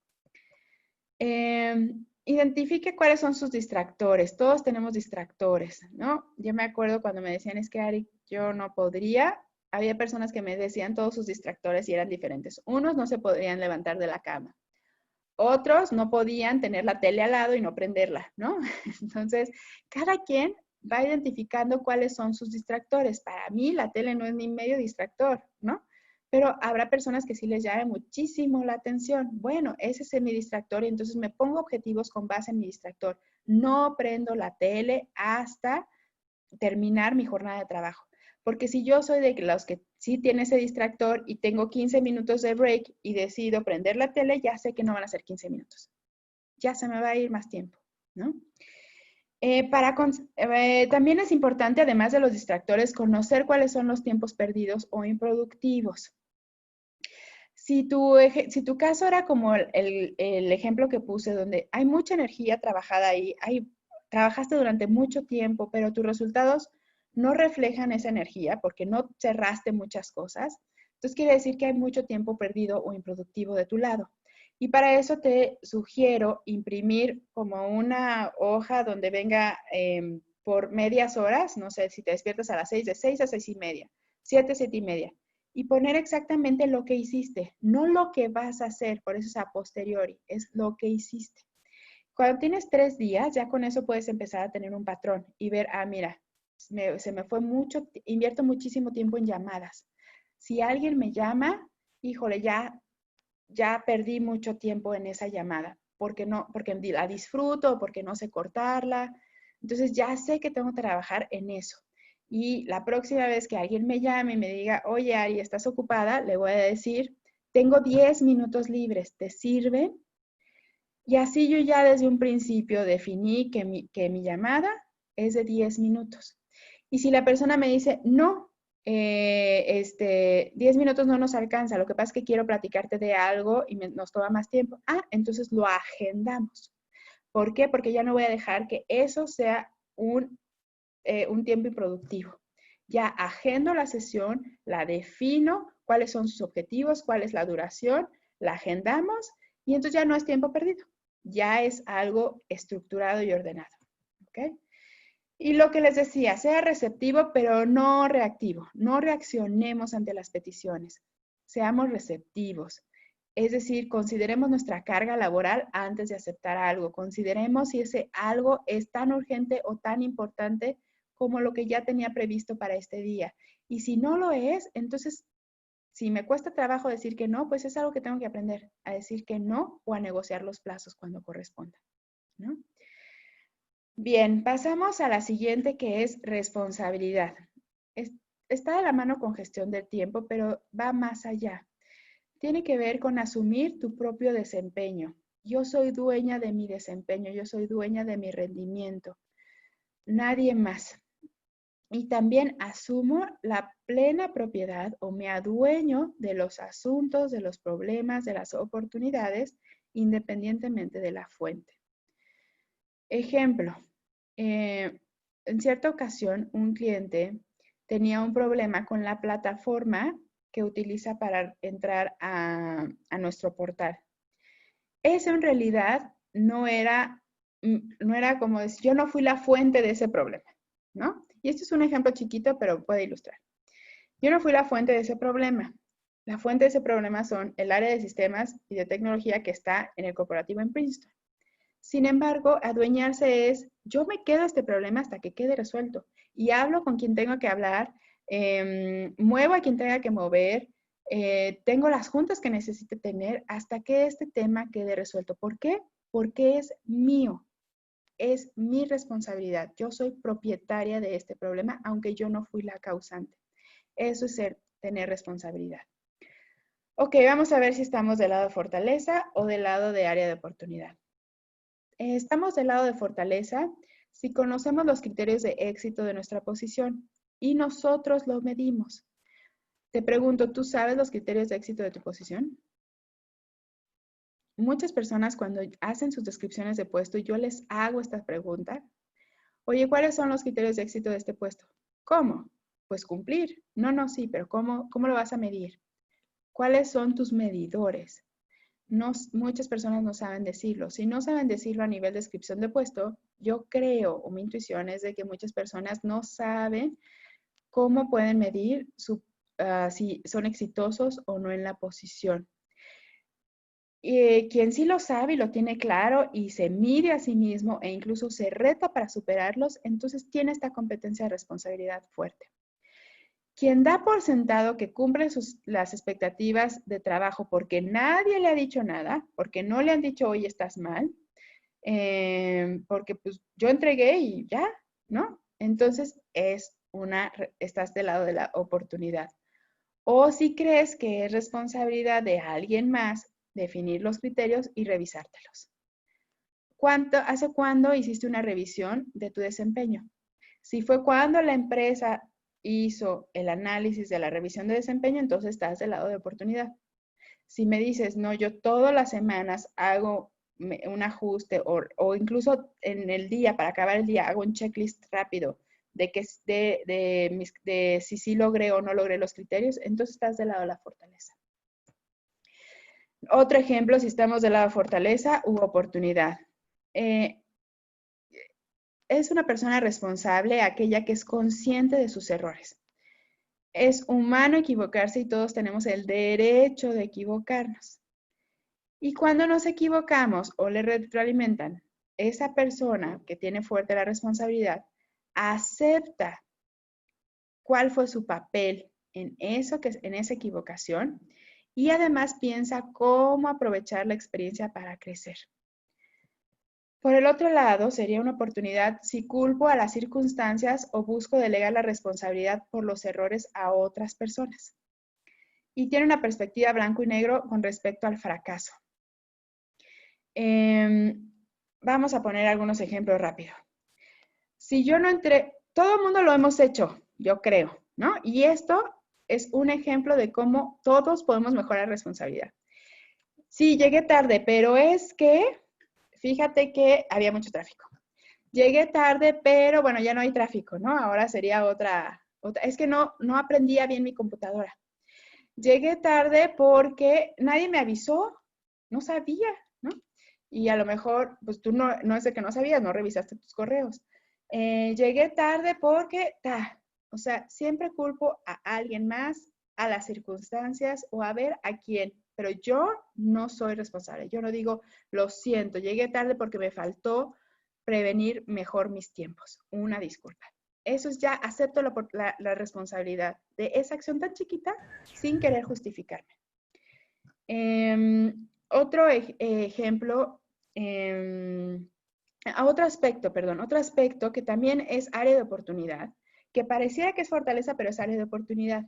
Identifique cuáles son sus distractores. Todos tenemos distractores, ¿no? Yo me acuerdo cuando me decían, es que Ari, yo no podría. Había personas que me decían todos sus distractores y eran diferentes. Unos no se podrían levantar de la cama. Otros no podían tener la tele al lado y no prenderla, ¿no? Entonces, cada quien va identificando cuáles son sus distractores. Para mí, la tele no es ni medio distractor, ¿no? Pero habrá personas que sí les llame muchísimo la atención. Bueno, ese es mi distractor y entonces me pongo objetivos con base en mi distractor. No prendo la tele hasta terminar mi jornada de trabajo. Porque si yo soy de los que sí tiene ese distractor y tengo 15 minutos de break y decido prender la tele, ya sé que no van a ser 15 minutos. Ya se me va a ir más tiempo, ¿no? También es importante, además de los distractores, conocer cuáles son los tiempos perdidos o improductivos. Si tu caso era como el ejemplo que puse, donde hay mucha energía trabajada ahí, trabajaste durante mucho tiempo, pero tus resultados no reflejan esa energía porque no cerraste muchas cosas, entonces quiere decir que hay mucho tiempo perdido o improductivo de tu lado. Y para eso te sugiero imprimir como una hoja donde venga por medias horas, no sé, si te despiertas a las 6, de 6 a 6:30, 7, 7:30 y poner exactamente lo que hiciste, no lo que vas a hacer, por eso es a posteriori, es lo que hiciste. Cuando tienes 3 días, ya con eso puedes empezar a tener un patrón y ver, mira, se me fue mucho, invierto muchísimo tiempo en llamadas. Si alguien me llama, híjole, ya perdí mucho tiempo en esa llamada, porque la disfruto, porque no sé cortarla. Entonces ya sé que tengo que trabajar en eso. Y la próxima vez que alguien me llame y me diga, oye, Ari, ¿estás ocupada? Le voy a decir, tengo 10 minutos libres, ¿te sirven? Y así yo ya desde un principio definí que mi llamada es de 10 minutos. Y si la persona me dice, no, 10 minutos no nos alcanza, lo que pasa es que quiero platicarte de algo y nos toma más tiempo. Entonces lo agendamos. ¿Por qué? Porque ya no voy a dejar que eso sea un tiempo improductivo. Ya agendo la sesión, la defino, cuáles son sus objetivos, cuál es la duración, la agendamos y entonces ya no es tiempo perdido. Ya es algo estructurado y ordenado. ¿Ok? Y lo que les decía, sea receptivo, pero no reactivo. No reaccionemos ante las peticiones. Seamos receptivos. Es decir, consideremos nuestra carga laboral antes de aceptar algo. Consideremos si ese algo es tan urgente o tan importante como lo que ya tenía previsto para este día. Y si no lo es, entonces, si me cuesta trabajo decir que no, pues es algo que tengo que aprender a decir que no o a negociar los plazos cuando corresponda, ¿no? Bien, pasamos a la siguiente que es responsabilidad. Está de la mano con gestión del tiempo, pero va más allá. Tiene que ver con asumir tu propio desempeño. Yo soy dueña de mi desempeño, yo soy dueña de mi rendimiento, nadie más. Y también asumo la plena propiedad o me adueño de los asuntos, de los problemas, de las oportunidades, independientemente de la fuente. Ejemplo, en cierta ocasión un cliente tenía un problema con la plataforma que utiliza para entrar a nuestro portal. Eso en realidad no era como decir, yo no fui la fuente de ese problema, ¿no? Y esto es un ejemplo chiquito, pero puede ilustrar. Yo no fui la fuente de ese problema. La fuente de ese problema son el área de sistemas y de tecnología que está en el corporativo en Princeton. Sin embargo, adueñarse es, yo me quedo este problema hasta que quede resuelto y hablo con quien tengo que hablar, muevo a quien tenga que mover, tengo las juntas que necesite tener hasta que este tema quede resuelto. ¿Por qué? Porque es mío, es mi responsabilidad. Yo soy propietaria de este problema, aunque yo no fui la causante. Eso es tener responsabilidad. Ok, vamos a ver si estamos del lado de fortaleza o del lado de área de oportunidad. Estamos del lado de fortaleza si conocemos los criterios de éxito de nuestra posición y nosotros lo medimos. Te pregunto, ¿tú sabes los criterios de éxito de tu posición? Muchas personas cuando hacen sus descripciones de puesto, yo les hago esta pregunta. Oye, ¿cuáles son los criterios de éxito de este puesto? ¿Cómo? Pues cumplir. No, sí, pero ¿cómo lo vas a medir? ¿Cuáles son tus medidores? Muchas personas no saben decirlo. Si no saben decirlo a nivel de descripción de puesto, yo creo, o mi intuición es de que muchas personas no saben cómo pueden medir si son exitosos o no en la posición. Quien sí lo sabe y lo tiene claro y se mide a sí mismo e incluso se reta para superarlos, entonces tiene esta competencia de responsabilidad fuerte. Quien da por sentado que cumple las expectativas de trabajo porque nadie le ha dicho nada, porque no le han dicho, oye, estás mal, porque pues yo entregué y ya, ¿no? Entonces estás del lado de la oportunidad. O si crees que es responsabilidad de alguien más definir los criterios y revisártelos. ¿Hace cuándo hiciste una revisión de tu desempeño? Si fue cuando la empresa hizo el análisis de la revisión de desempeño, entonces estás del lado de oportunidad. Si me dices, no, yo todas las semanas hago un ajuste o incluso en el día, para acabar el día, hago un checklist rápido de si sí logré o no logré los criterios, entonces estás del lado de la fortaleza. Otro ejemplo, si estamos del lado de fortaleza u oportunidad. Es una persona responsable aquella que es consciente de sus errores. Es humano equivocarse y todos tenemos el derecho de equivocarnos. Y cuando nos equivocamos o le retroalimentan, esa persona que tiene fuerte la responsabilidad acepta cuál fue su papel en esa equivocación y además piensa cómo aprovechar la experiencia para crecer. Por el otro lado, sería una oportunidad si culpo a las circunstancias o busco delegar la responsabilidad por los errores a otras personas. Y tiene una perspectiva blanco y negro con respecto al fracaso. Vamos a poner algunos ejemplos rápido. Si yo no entré, todo el mundo lo hemos hecho, yo creo, ¿no? Y esto es un ejemplo de cómo todos podemos mejorar responsabilidad. Sí, llegué tarde, pero es que, fíjate que había mucho tráfico. Llegué tarde, pero bueno, ya no hay tráfico, ¿no? Ahora sería otra. Es que no aprendía bien mi computadora. Llegué tarde porque nadie me avisó, no sabía, ¿no? Y a lo mejor, pues tú no es de que no sabías, no revisaste tus correos. Llegué tarde porque, o sea, siempre culpo a alguien más, a las circunstancias o a ver a quién, pero yo no soy responsable. Yo no digo, lo siento, llegué tarde porque me faltó prevenir mejor mis tiempos. Una disculpa. Eso es ya, acepto la responsabilidad de esa acción tan chiquita sin querer justificarme. Otro ejemplo, otro aspecto que también es área de oportunidad, que pareciera que es fortaleza, pero es área de oportunidad.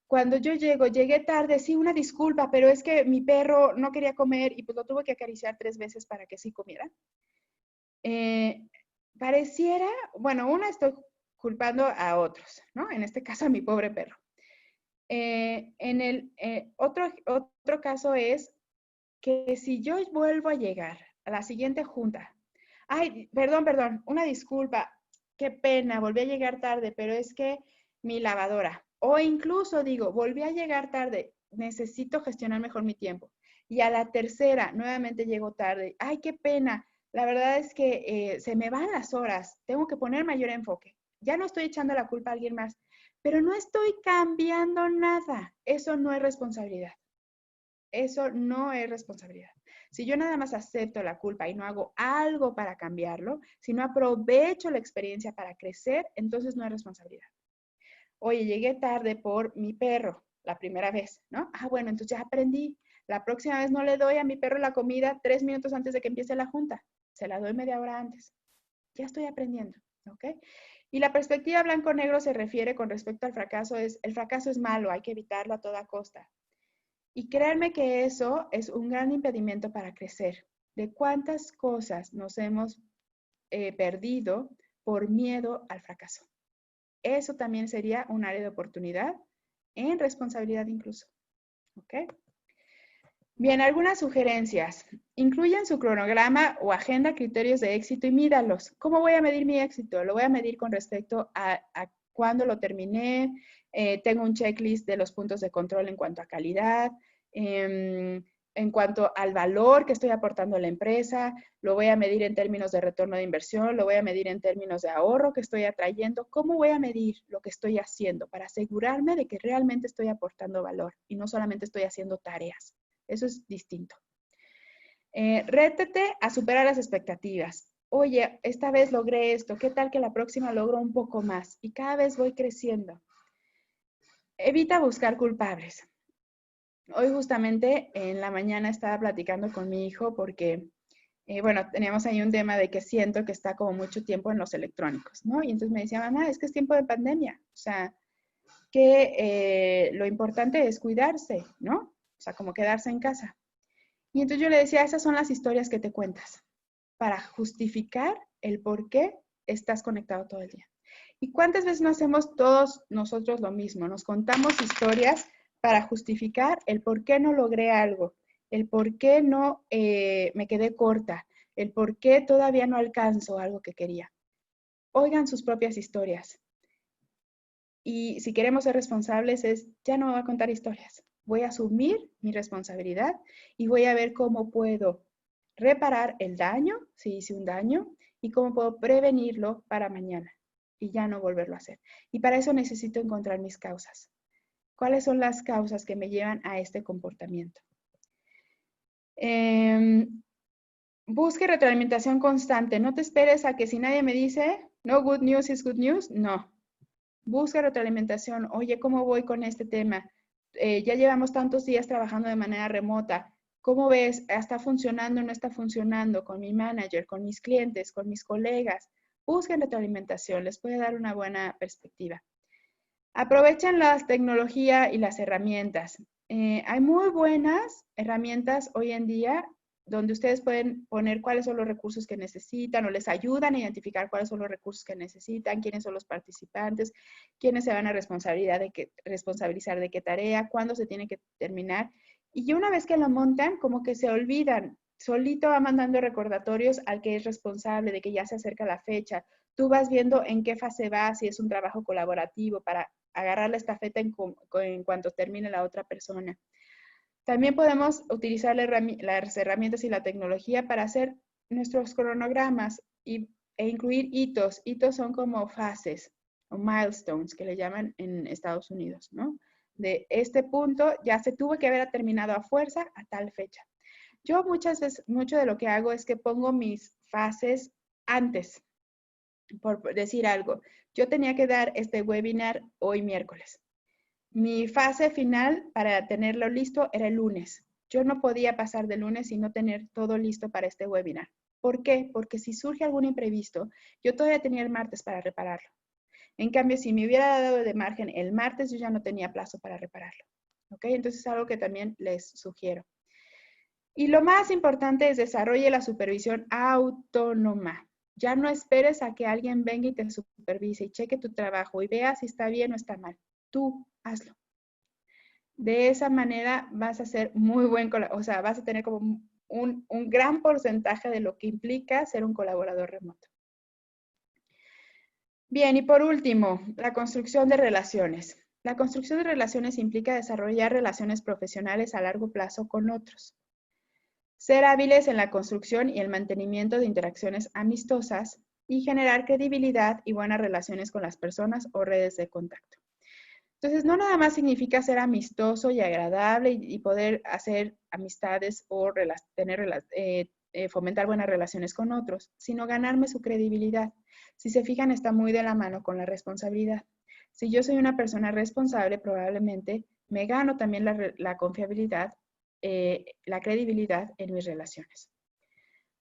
Cuando yo llegué tarde, sí, una disculpa, pero es que mi perro no quería comer y pues lo tuve que acariciar 3 veces para que sí comiera. Pareciera, bueno, estoy culpando a otros, ¿no? En este caso a mi pobre perro. Otro caso es que si yo vuelvo a llegar a la siguiente junta, ay, perdón, una disculpa, qué pena, volví a llegar tarde, pero es que mi lavadora, O incluso digo, volví a llegar tarde, necesito gestionar mejor mi tiempo. Y a la tercera, nuevamente llego tarde. Ay, qué pena. La verdad es que se me van las horas. Tengo que poner mayor enfoque. Ya no estoy echando la culpa a alguien más, pero no estoy cambiando nada. Eso no es responsabilidad. Eso no es responsabilidad. Si yo nada más acepto la culpa y no hago algo para cambiarlo, si no aprovecho la experiencia para crecer, entonces no es responsabilidad. Oye, llegué tarde por mi perro la primera vez, ¿no? Ah, bueno, entonces ya aprendí. La próxima vez no le doy a mi perro la comida 3 minutos antes de que empiece la junta. Se la doy media hora antes. Ya estoy aprendiendo, ¿ok? Y la perspectiva blanco-negro se refiere con respecto al fracaso, el fracaso es malo, hay que evitarlo a toda costa. Y créanme que eso es un gran impedimento para crecer. De cuántas cosas nos hemos perdido por miedo al fracaso. Eso también sería un área de oportunidad en responsabilidad incluso. ¿Ok? Bien, algunas sugerencias. Incluya en su cronograma o agenda criterios de éxito y mídalos. ¿Cómo voy a medir mi éxito? Lo voy a medir con respecto a cuándo lo terminé. Tengo un checklist de los puntos de control en cuanto a calidad, en cuanto al valor que estoy aportando a la empresa. Lo voy a medir en términos de retorno de inversión, lo voy a medir en términos de ahorro que estoy atrayendo. ¿Cómo voy a medir lo que estoy haciendo para asegurarme de que realmente estoy aportando valor y no solamente estoy haciendo tareas? Eso es distinto. Rétete a superar las expectativas. Oye, esta vez logré esto, ¿qué tal que la próxima logro un poco más? Y cada vez voy creciendo. Evita buscar culpables. Hoy justamente en la mañana estaba platicando con mi hijo porque, bueno, teníamos ahí un tema de que siento que está como mucho tiempo en los electrónicos, ¿no? Y entonces me decía, mamá, es que es tiempo de pandemia, o sea, que lo importante es cuidarse, ¿no? O sea, como quedarse en casa. Y entonces yo le decía, esas son las historias que te cuentas para justificar el por qué estás conectado todo el día. ¿Y cuántas veces no hacemos todos nosotros lo mismo? Nos contamos historias para justificar el por qué no logré algo, el por qué no me quedé corta, el por qué todavía no alcanzo algo que quería. Oigan sus propias historias. Y si queremos ser responsables es, ya no me voy a contar historias. Voy a asumir mi responsabilidad y voy a ver cómo puedo reparar el daño, si hice un daño, y cómo puedo prevenirlo para mañana y ya no volverlo a hacer. Y para eso necesito encontrar mis causas. ¿Cuáles son las causas que me llevan a este comportamiento? Busque retroalimentación constante. No te esperes a que si nadie me dice, no good news is good news. No. Busca retroalimentación. Oye, ¿cómo voy con este tema? Ya llevamos tantos días trabajando de manera remota. ¿Cómo ves? ¿Está funcionando o no está funcionando con mi manager, con mis clientes, con mis colegas? Busquen retroalimentación. Les puede dar una buena perspectiva. Aprovechen la tecnología y las herramientas. Hay muy buenas herramientas hoy en día donde ustedes pueden poner cuáles son los recursos que necesitan o les ayudan a identificar cuáles son los recursos que necesitan, quiénes son los participantes, quiénes se van a responsabilizar de qué tarea, cuándo se tiene que terminar. Y una vez que lo montan, como que se olvidan. Solito va mandando recordatorios al que es responsable de que ya se acerca la fecha. Tú vas viendo en qué fase va, si es un trabajo colaborativo para agarrar la estafeta en cuanto termine la otra persona. También podemos utilizar las herramientas y la tecnología para hacer nuestros cronogramas e incluir hitos. Hitos son como fases o milestones que le llaman en Estados Unidos, ¿no? De este punto ya se tuvo que haber terminado a fuerza a tal fecha. Yo muchas veces, mucho de lo que hago es que pongo mis fases antes, por decir algo. Yo tenía que dar este webinar hoy miércoles. Mi fase final para tenerlo listo era el lunes. Yo no podía pasar de lunes y no tener todo listo para este webinar. ¿Por qué? Porque si surge algún imprevisto, yo todavía tenía el martes para repararlo. En cambio, si me hubiera dado de margen el martes, yo ya no tenía plazo para repararlo. ¿Ok? Entonces es algo que también les sugiero. Y lo más importante es desarrolle la supervisión autónoma. Ya no esperes a que alguien venga y te supervise y cheque tu trabajo y vea si está bien o está mal. Tú hazlo. De esa manera vas a ser muy buen, o sea, vas a tener como un gran porcentaje de lo que implica ser un colaborador remoto. Bien, y por último, la construcción de relaciones. La construcción de relaciones implica desarrollar relaciones profesionales a largo plazo con otros. Ser hábiles en la construcción y el mantenimiento de interacciones amistosas y generar credibilidad y buenas relaciones con las personas o redes de contacto. Entonces, no nada más significa ser amistoso y agradable y poder hacer amistades o fomentar buenas relaciones con otros, sino ganarme su credibilidad. Si se fijan, está muy de la mano con la responsabilidad. Si yo soy una persona responsable, probablemente me gano también la confiabilidad, la credibilidad en mis relaciones.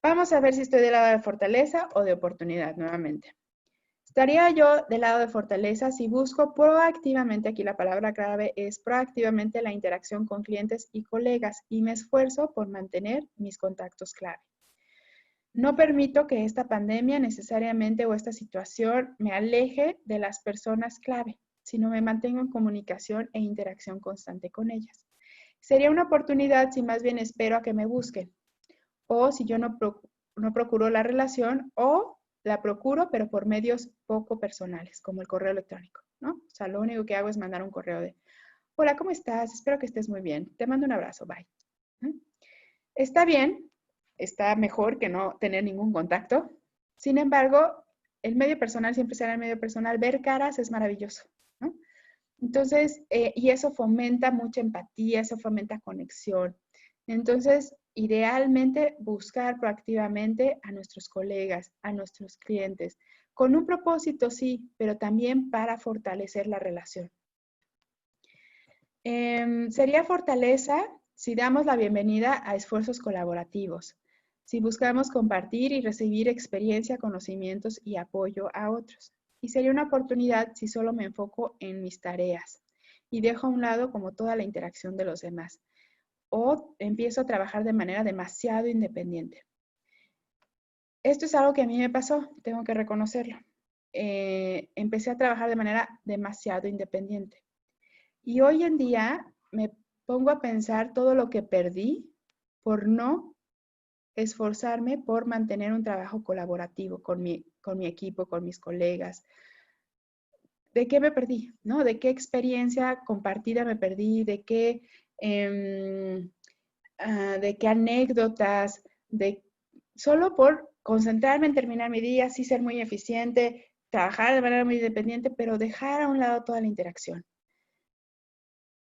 Vamos a ver si estoy del lado de fortaleza o de oportunidad nuevamente. Estaría yo del lado de fortaleza si busco proactivamente, aquí la palabra clave es proactivamente la interacción con clientes y colegas y me esfuerzo por mantener mis contactos clave. No permito que esta pandemia necesariamente o esta situación me aleje de las personas clave, sino me mantengo en comunicación e interacción constante con ellas. Sería una oportunidad si más bien espero a que me busquen o si yo no procuro la relación o la procuro, pero por medios poco personales, como el correo electrónico, ¿no? O sea, lo único que hago es mandar un correo de, hola, ¿cómo estás? Espero que estés muy bien. Te mando un abrazo, bye. Está bien, está mejor que no tener ningún contacto. Sin embargo, el medio personal siempre será el medio personal. Ver caras es maravilloso, ¿no? Entonces, y eso fomenta mucha empatía, eso fomenta conexión. Entonces, idealmente buscar proactivamente a nuestros colegas, a nuestros clientes, con un propósito, sí, pero también para fortalecer la relación. Sería fortaleza si damos la bienvenida a esfuerzos colaborativos, si buscamos compartir y recibir experiencia, conocimientos y apoyo a otros. Y sería una oportunidad si solo me enfoco en mis tareas y dejo a un lado como toda la interacción de los demás. O empiezo a trabajar de manera demasiado independiente. Esto es algo que a mí me pasó, tengo que reconocerlo. Empecé a trabajar de manera demasiado independiente. Y hoy en día me pongo a pensar todo lo que perdí por no esforzarme por mantener un trabajo colaborativo con mi equipo, con mis colegas. ¿De qué me perdí? ¿No? ¿De qué experiencia compartida me perdí? ¿De qué anécdotas? Solo por concentrarme en terminar mi día, sí ser muy eficiente, trabajar de manera muy independiente, pero dejar a un lado toda la interacción.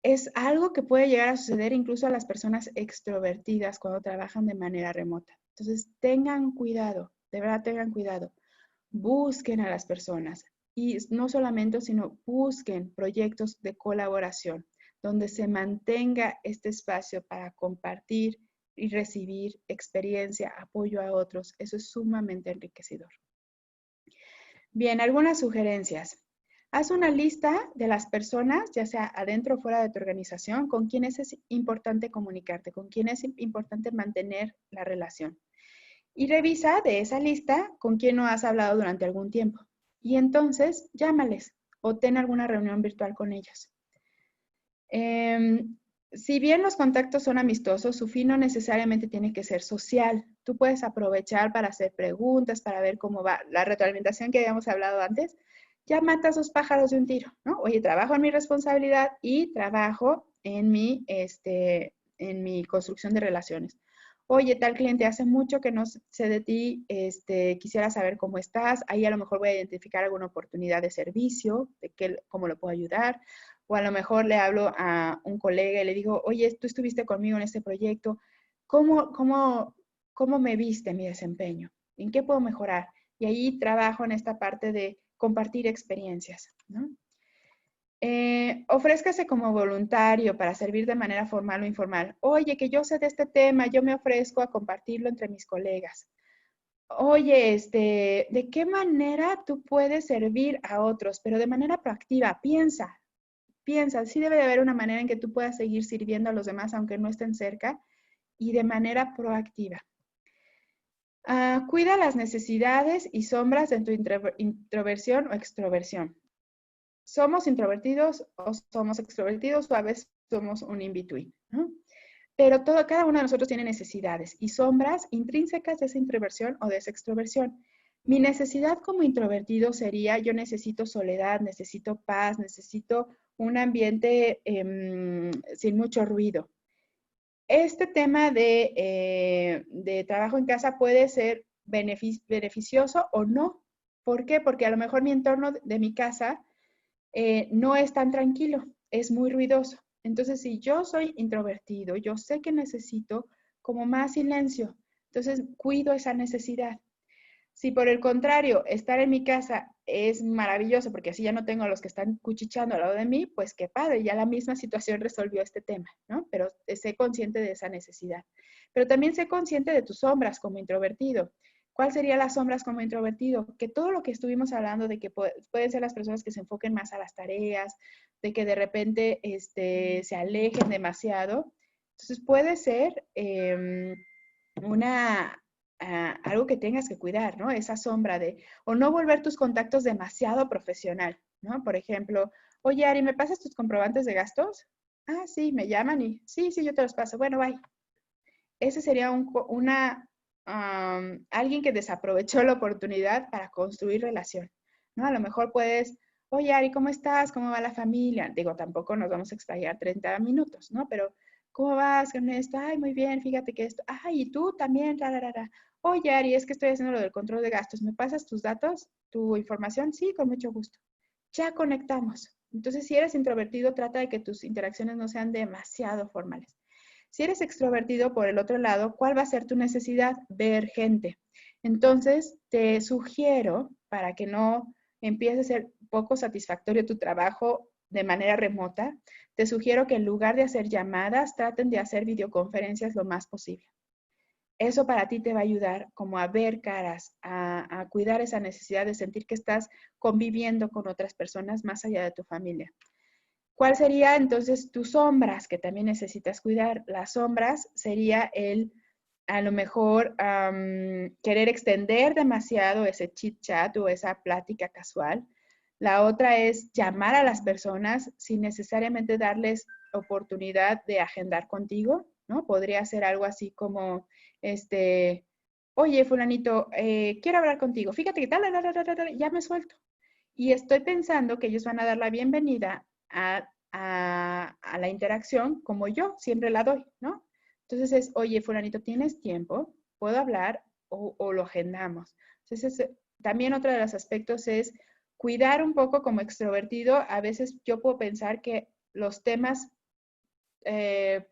Es algo que puede llegar a suceder incluso a las personas extrovertidas cuando trabajan de manera remota. Entonces, tengan cuidado, de verdad tengan cuidado. Busquen a las personas y no solamente, sino busquen proyectos de colaboración donde se mantenga este espacio para compartir y recibir experiencia, apoyo a otros. Eso es sumamente enriquecedor. Bien, algunas sugerencias. Haz una lista de las personas, ya sea adentro o fuera de tu organización, con quienes es importante comunicarte, con quienes es importante mantener la relación. Y revisa de esa lista con quién no has hablado durante algún tiempo. Y entonces, llámales o ten alguna reunión virtual con ellos. Si bien los contactos son amistosos, su fin no necesariamente tiene que ser social. Tú puedes aprovechar para hacer preguntas, para ver cómo va la retroalimentación que habíamos hablado antes. Ya matas dos pájaros de un tiro, ¿no? Oye, trabajo en mi responsabilidad y trabajo en mi construcción de relaciones. Oye, tal cliente, hace mucho que no sé de ti, quisiera saber cómo estás. Ahí a lo mejor voy a identificar alguna oportunidad de servicio, cómo lo puedo ayudar. O a lo mejor le hablo a un colega y le digo, oye, tú estuviste conmigo en este proyecto, ¿cómo me viste mi desempeño? ¿En qué puedo mejorar? Y ahí trabajo en esta parte de compartir experiencias, ¿no? Ofrézcase como voluntario para servir de manera formal o informal. Oye, que yo sé de este tema, yo me ofrezco a compartirlo entre mis colegas. Oye, ¿de qué manera tú puedes servir a otros? Pero de manera proactiva, piensa, sí debe de haber una manera en que tú puedas seguir sirviendo a los demás aunque no estén cerca y de manera proactiva. Cuida las necesidades y sombras de tu introversión o extroversión. ¿Somos introvertidos o somos extrovertidos o a veces somos un in-between? ¿No? Pero cada uno de nosotros tiene necesidades y sombras intrínsecas de esa introversión o de esa extroversión. Mi necesidad como introvertido sería, yo necesito soledad, necesito paz, necesito un ambiente sin mucho ruido. Este tema de trabajo en casa puede ser beneficioso o no. ¿Por qué? Porque a lo mejor mi entorno de mi casa no es tan tranquilo, es muy ruidoso. Entonces, si yo soy introvertido, yo sé que necesito como más silencio. Entonces, cuido esa necesidad. Si por el contrario, estar en mi casa es maravilloso porque así ya no tengo a los que están cuchicheando al lado de mí, pues qué padre, ya la misma situación resolvió este tema, ¿no? Pero sé consciente de esa necesidad. Pero también sé consciente de tus sombras como introvertido. ¿Cuál serían las sombras como introvertido? Que todo lo que estuvimos hablando de que pueden ser las personas que se enfoquen más a las tareas, de que de repente se alejen demasiado. Entonces puede ser algo que tengas que cuidar, ¿no? Esa sombra o no volver tus contactos demasiado profesional, ¿no? Por ejemplo, oye, Ari, ¿me pasas tus comprobantes de gastos? Ah, sí, me llaman y sí, yo te los paso. Bueno, bye. Ese sería alguien que desaprovechó la oportunidad para construir relación, ¿no? A lo mejor puedes, oye, Ari, ¿cómo estás? ¿Cómo va la familia? Digo, tampoco nos vamos a explayar 30 minutos, ¿no? Pero, ¿cómo vas con esto? Ay, muy bien, fíjate que esto. Ay, y tú también, rararara. Oye, Ari, es que estoy haciendo lo del control de gastos. ¿Me pasas tus datos, tu información? Sí, con mucho gusto. Ya conectamos. Entonces, si eres introvertido, trata de que tus interacciones no sean demasiado formales. Si eres extrovertido, por el otro lado, ¿cuál va a ser tu necesidad? Ver gente. Entonces, te sugiero, para que no empiece a ser poco satisfactorio tu trabajo de manera remota, te sugiero que en lugar de hacer llamadas, traten de hacer videoconferencias lo más posible. Eso para ti te va a ayudar como a ver caras, a cuidar esa necesidad de sentir que estás conviviendo con otras personas más allá de tu familia. ¿Cuál sería entonces tus sombras que también necesitas cuidar? Las sombras sería a lo mejor, querer extender demasiado ese chit chat o esa plática casual. La otra es llamar a las personas sin necesariamente darles oportunidad de agendar contigo, ¿no? Podría ser algo así como, oye, fulanito, quiero hablar contigo. Fíjate que tal, ya me suelto. Y estoy pensando que ellos van a dar la bienvenida a la interacción como yo siempre la doy, ¿no? Entonces es, oye, fulanito, ¿tienes tiempo? ¿Puedo hablar o lo agendamos? Entonces, también otro de los aspectos es cuidar un poco como extrovertido. A veces yo puedo pensar que eh,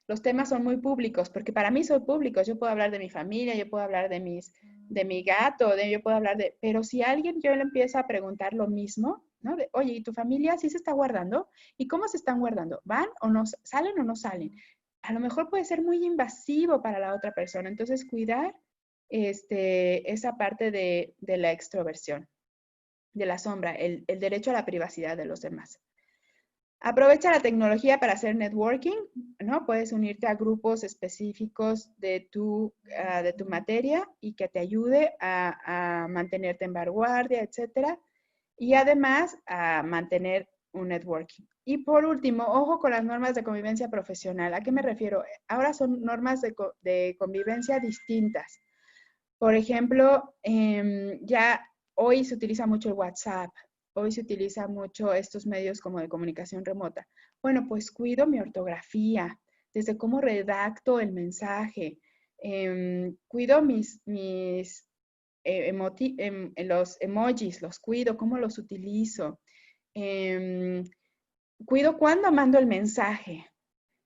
los temas son muy públicos, porque para mí son públicos. Yo puedo hablar de mi familia, yo puedo hablar de mi gato, yo puedo hablar pero si alguien yo le empiezo a preguntar lo mismo, ¿no? Oye, ¿y tu familia sí se está guardando? ¿Y cómo se están guardando? ¿Van o no salen o no salen? A lo mejor puede ser muy invasivo para la otra persona. Entonces, cuidar esa parte de la extroversión, de la sombra, el derecho a la privacidad de los demás. Aprovecha la tecnología para hacer networking, ¿no? Puedes unirte a grupos específicos de tu materia y que te ayude a mantenerte en vanguardia, etcétera. Y además a mantener un networking. Y por último, ojo con las normas de convivencia profesional. ¿A qué me refiero? Ahora son normas de convivencia distintas. Por ejemplo, ya hoy se utiliza mucho el WhatsApp, hoy se utiliza mucho estos medios como de comunicación remota. Bueno, pues cuido mi ortografía, desde cómo redacto el mensaje, cuido los emojis, los cuido, cómo los utilizo, cuido cuándo mando el mensaje.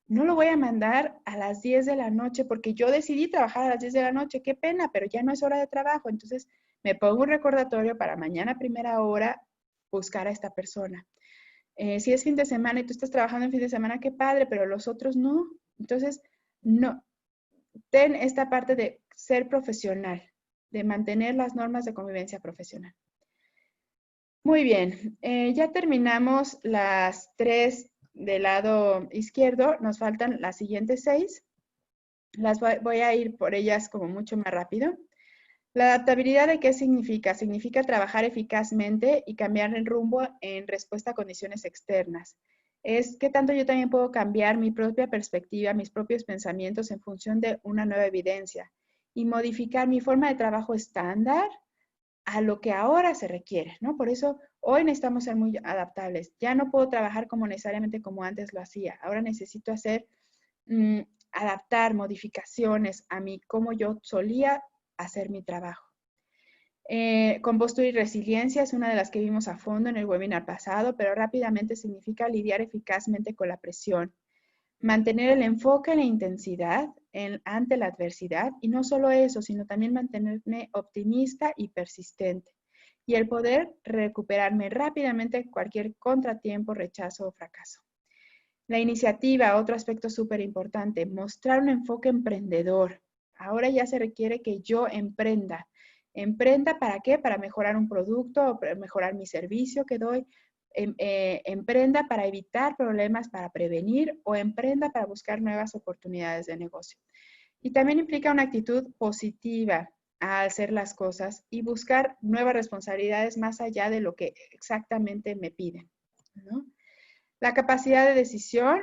No lo voy a mandar a las 10 de la noche porque yo decidí trabajar a las 10 de la noche. Qué pena, pero ya no es hora de trabajo. Entonces me pongo un recordatorio para mañana a primera hora buscar a esta persona. Si es fin de semana y tú estás trabajando en fin de semana, qué padre, pero los otros no. Entonces, no. Ten esta parte de ser profesional, de mantener las normas de convivencia profesional. Muy bien, ya terminamos las 3 del lado izquierdo, nos faltan las siguientes 6. Las voy a ir por ellas como mucho más rápido. La adaptabilidad, ¿de qué significa? Significa trabajar eficazmente y cambiar el rumbo en respuesta a condiciones externas. Es que tanto yo también puedo cambiar mi propia perspectiva, mis propios pensamientos en función de una nueva evidencia y modificar mi forma de trabajo estándar a lo que ahora se requiere, ¿no? Por eso Hoy necesitamos ser muy adaptables. Ya no puedo trabajar como necesariamente como antes lo hacía. Ahora necesito adaptar modificaciones a mí, como yo solía hacer mi trabajo. Compostura y resiliencia es una de las que vimos a fondo en el webinar pasado, pero rápidamente significa lidiar eficazmente con la presión, mantener el enfoque en la intensidad ante la adversidad, y no solo eso, sino también mantenerme optimista y persistente, y el poder recuperarme rápidamente de cualquier contratiempo, rechazo o fracaso. La iniciativa, otro aspecto súper importante, mostrar un enfoque emprendedor. Ahora ya se requiere que yo emprenda. ¿Emprenda para qué? Para mejorar un producto o para mejorar mi servicio que doy. Emprenda para evitar problemas, para prevenir, o emprenda para buscar nuevas oportunidades de negocio. Y también implica una actitud positiva al hacer las cosas y buscar nuevas responsabilidades más allá de lo que exactamente me piden, ¿no? La capacidad de decisión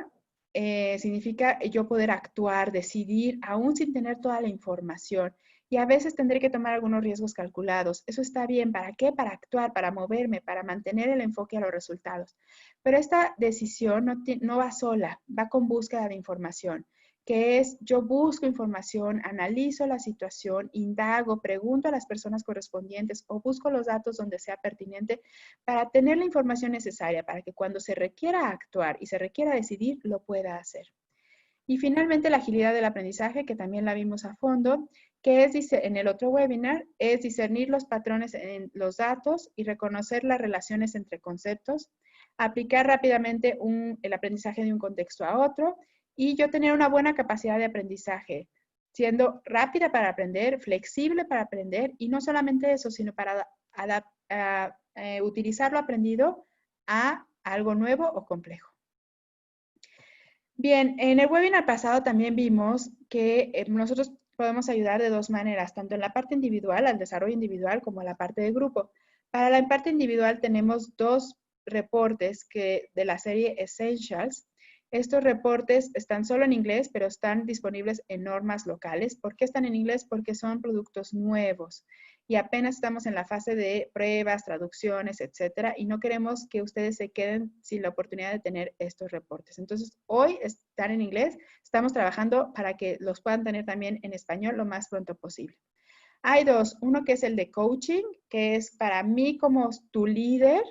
significa yo poder actuar, decidir, aún sin tener toda la información. Y a veces tendré que tomar algunos riesgos calculados. Eso está bien. ¿Para qué? Para actuar, para moverme, para mantener el enfoque a los resultados. Pero esta decisión no va sola, va con búsqueda de información, que es yo busco información, analizo la situación, indago, pregunto a las personas correspondientes o busco los datos donde sea pertinente para tener la información necesaria para que cuando se requiera actuar y se requiera decidir, lo pueda hacer. Y finalmente, la agilidad del aprendizaje, que también la vimos a fondo, que es, en el otro webinar, es discernir los patrones en los datos y reconocer las relaciones entre conceptos, aplicar rápidamente el aprendizaje de un contexto a otro, y yo tener una buena capacidad de aprendizaje, siendo rápida para aprender, flexible para aprender, y no solamente eso, sino para utilizar lo aprendido a algo nuevo o complejo. Bien, en el webinar pasado también vimos que nosotros podemos ayudar de dos maneras, tanto en la parte individual, al desarrollo individual, como en la parte de grupo. Para la parte individual tenemos dos reportes de la serie Essentials. Estos reportes están solo en inglés, pero están disponibles en normas locales. ¿Por qué están en inglés? Porque son productos nuevos y apenas estamos en la fase de pruebas, traducciones, etcétera, y no queremos que ustedes se queden sin la oportunidad de tener estos reportes. Entonces, hoy están en inglés, estamos trabajando para que los puedan tener también en español lo más pronto posible. Hay dos, uno que es el de coaching, que es para mí como tu líder,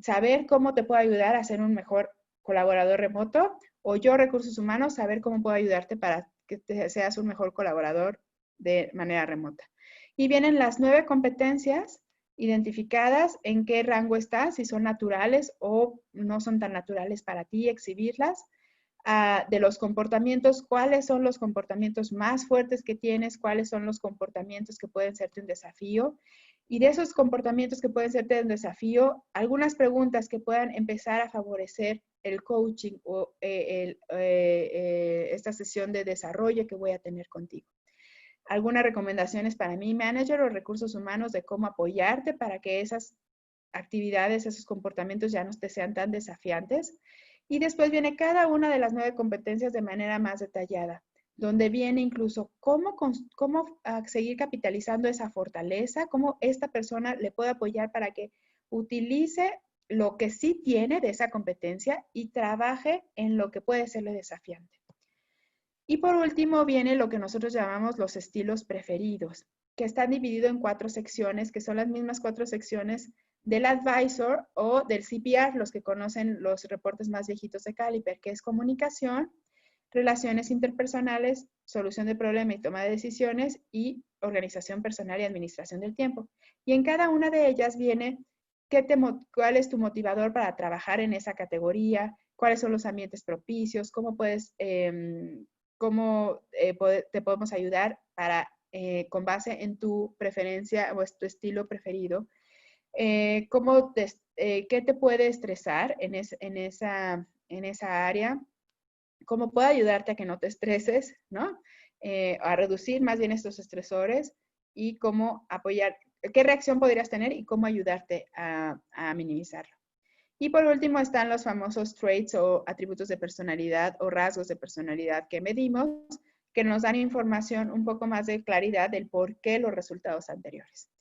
saber cómo te puedo ayudar a ser un mejor colaborador remoto, o yo, recursos humanos, saber cómo puedo ayudarte para que seas un mejor colaborador de manera remota. Y vienen las 9 competencias identificadas, en qué rango estás, si son naturales o no son tan naturales para ti, exhibirlas. De los comportamientos, cuáles son los comportamientos más fuertes que tienes, cuáles son los comportamientos que pueden serte un desafío. Y de esos comportamientos que pueden serte un desafío, algunas preguntas que puedan empezar a favorecer el coaching o esta sesión de desarrollo que voy a tener contigo. Algunas recomendaciones para mi manager o recursos humanos de cómo apoyarte para que esas actividades, esos comportamientos ya no te sean tan desafiantes. Y después viene cada una de las 9 competencias de manera más detallada, donde viene incluso cómo seguir capitalizando esa fortaleza, cómo esta persona le puede apoyar para que utilice lo que sí tiene de esa competencia y trabaje en lo que puede serle desafiante. Y por último viene lo que nosotros llamamos los estilos preferidos, que están divididos en 4 secciones, que son las mismas 4 secciones del advisor o del CPR, los que conocen los reportes más viejitos de Caliper, que es comunicación, relaciones interpersonales, solución de problemas y toma de decisiones, y organización personal y administración del tiempo. Y en cada una de ellas viene cuál es tu motivador para trabajar en esa categoría, cuáles son los ambientes propicios, cómo puedes, te podemos ayudar para, con base en tu preferencia o tu estilo preferido, qué te puede estresar en esa área, cómo puede ayudarte a que no te estreses, ¿no? A reducir más bien estos estresores, y cómo apoyar, qué reacción podrías tener y cómo ayudarte a minimizarlo. Y por último están los famosos traits o atributos de personalidad o rasgos de personalidad que medimos, que nos dan información un poco más de claridad del por qué los resultados anteriores.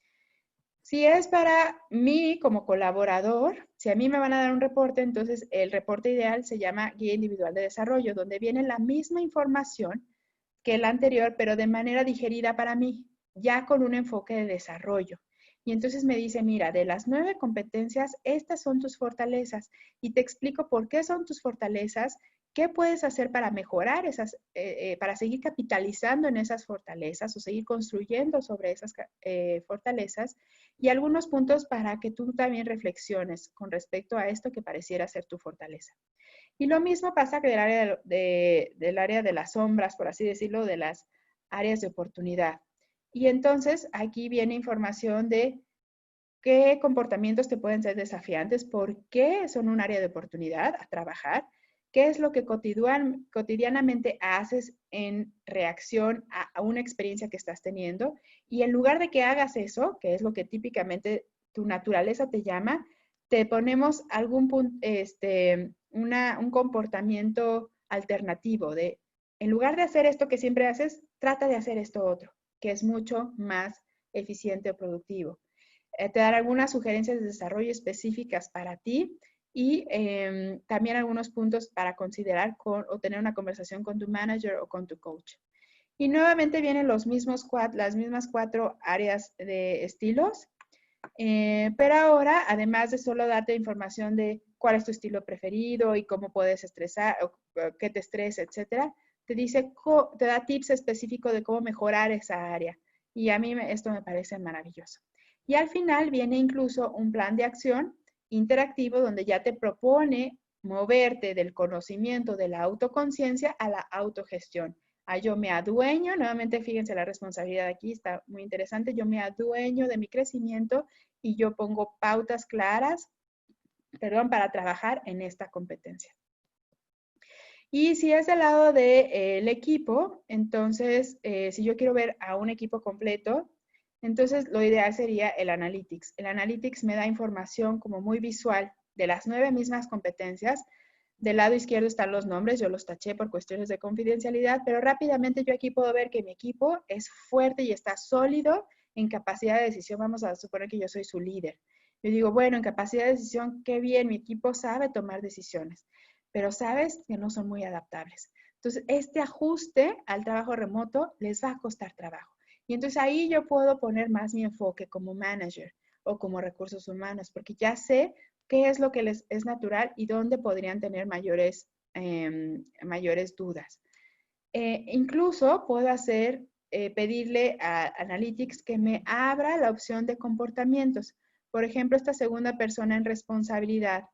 Si es para mí como colaborador, si a mí me van a dar un reporte, entonces el reporte ideal se llama Guía Individual de Desarrollo, donde viene la misma información que el anterior, pero de manera digerida para mí, ya con un enfoque de desarrollo. Y entonces me dice, mira, de las 9 competencias, estas son tus fortalezas. Y te explico por qué son tus fortalezas, qué puedes hacer para mejorar esas, para seguir capitalizando en esas fortalezas o seguir construyendo sobre esas fortalezas, y algunos puntos para que tú también reflexiones con respecto a esto que pareciera ser tu fortaleza. Y lo mismo pasa que del área de las sombras, por así decirlo, de las áreas de oportunidad. Y entonces aquí viene información de qué comportamientos te pueden ser desafiantes, por qué son un área de oportunidad a trabajar, qué es lo que cotidianamente haces en reacción a una experiencia que estás teniendo. Y en lugar de que hagas eso, que es lo que típicamente tu naturaleza te llama, te ponemos un comportamiento alternativo de, en lugar de hacer esto que siempre haces, trata de hacer esto otro, que es mucho más eficiente o productivo. Te dará algunas sugerencias de desarrollo específicas para ti y también algunos puntos para considerar o tener una conversación con tu manager o con tu coach. Y nuevamente vienen las mismas 4 áreas de estilos, pero ahora, además de solo darte información de cuál es tu estilo preferido y cómo puedes estresar, o qué te estresa, etcétera, te da tips específicos de cómo mejorar esa área. Y a mí esto me parece maravilloso. Y al final viene incluso un plan de acción interactivo donde ya te propone moverte del conocimiento de la autoconciencia a la autogestión. Yo me adueño, nuevamente fíjense la responsabilidad aquí, está muy interesante, yo me adueño de mi crecimiento y yo pongo pautas claras, para trabajar en esta competencia. Y si es del lado del equipo, entonces, si yo quiero ver a un equipo completo, entonces lo ideal sería el Analytics. El Analytics me da información como muy visual de las 9 mismas competencias. Del lado izquierdo están los nombres, yo los taché por cuestiones de confidencialidad, pero rápidamente yo aquí puedo ver que mi equipo es fuerte y está sólido en capacidad de decisión. Vamos a suponer que yo soy su líder. Yo digo, bueno, en capacidad de decisión, qué bien, mi equipo sabe tomar decisiones, pero sabes que no son muy adaptables. Entonces, este ajuste al trabajo remoto les va a costar trabajo. Y entonces ahí yo puedo poner más mi enfoque como manager o como recursos humanos, porque ya sé qué es lo que les es natural y dónde podrían tener mayores dudas. Incluso puedo pedirle a Analytics que me abra la opción de comportamientos. Por ejemplo, esta segunda persona en responsabilidad,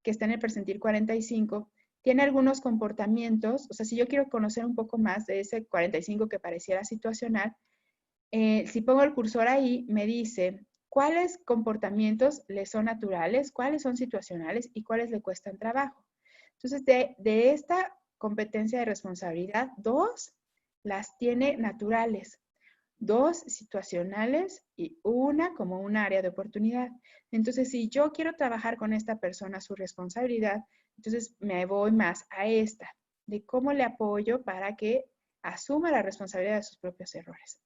que está en el percentil 45, tiene algunos comportamientos. O sea, si yo quiero conocer un poco más de ese 45 que pareciera situacional, si pongo el cursor ahí, me dice cuáles comportamientos le son naturales, cuáles son situacionales y cuáles le cuestan trabajo. Entonces, de esta competencia de responsabilidad, 2 las tiene naturales, 2 situacionales y una como un área de oportunidad. Entonces, si yo quiero trabajar con esta persona su responsabilidad, entonces me voy más a esta, de cómo le apoyo para que asuma la responsabilidad de sus propios errores.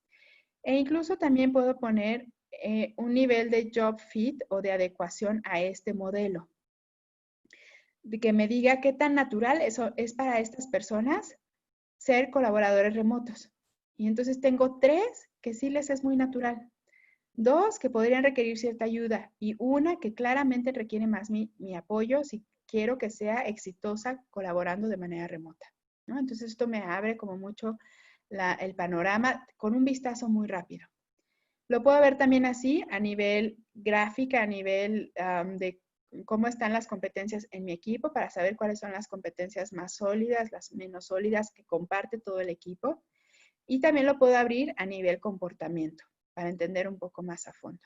E incluso también puedo poner un nivel de job fit o de adecuación a este modelo. De que me diga qué tan natural eso es para estas personas ser colaboradores remotos. Y entonces tengo 3 que sí les es muy natural. 2 que podrían requerir cierta ayuda y una que claramente requiere más mi apoyo si quiero que sea exitosa colaborando de manera remota, ¿no? Entonces esto me abre como mucho el panorama con un vistazo muy rápido. Lo puedo ver también así a nivel gráfica, a nivel de cómo están las competencias en mi equipo para saber cuáles son las competencias más sólidas, las menos sólidas que comparte todo el equipo. Y también lo puedo abrir a nivel comportamiento para entender un poco más a fondo.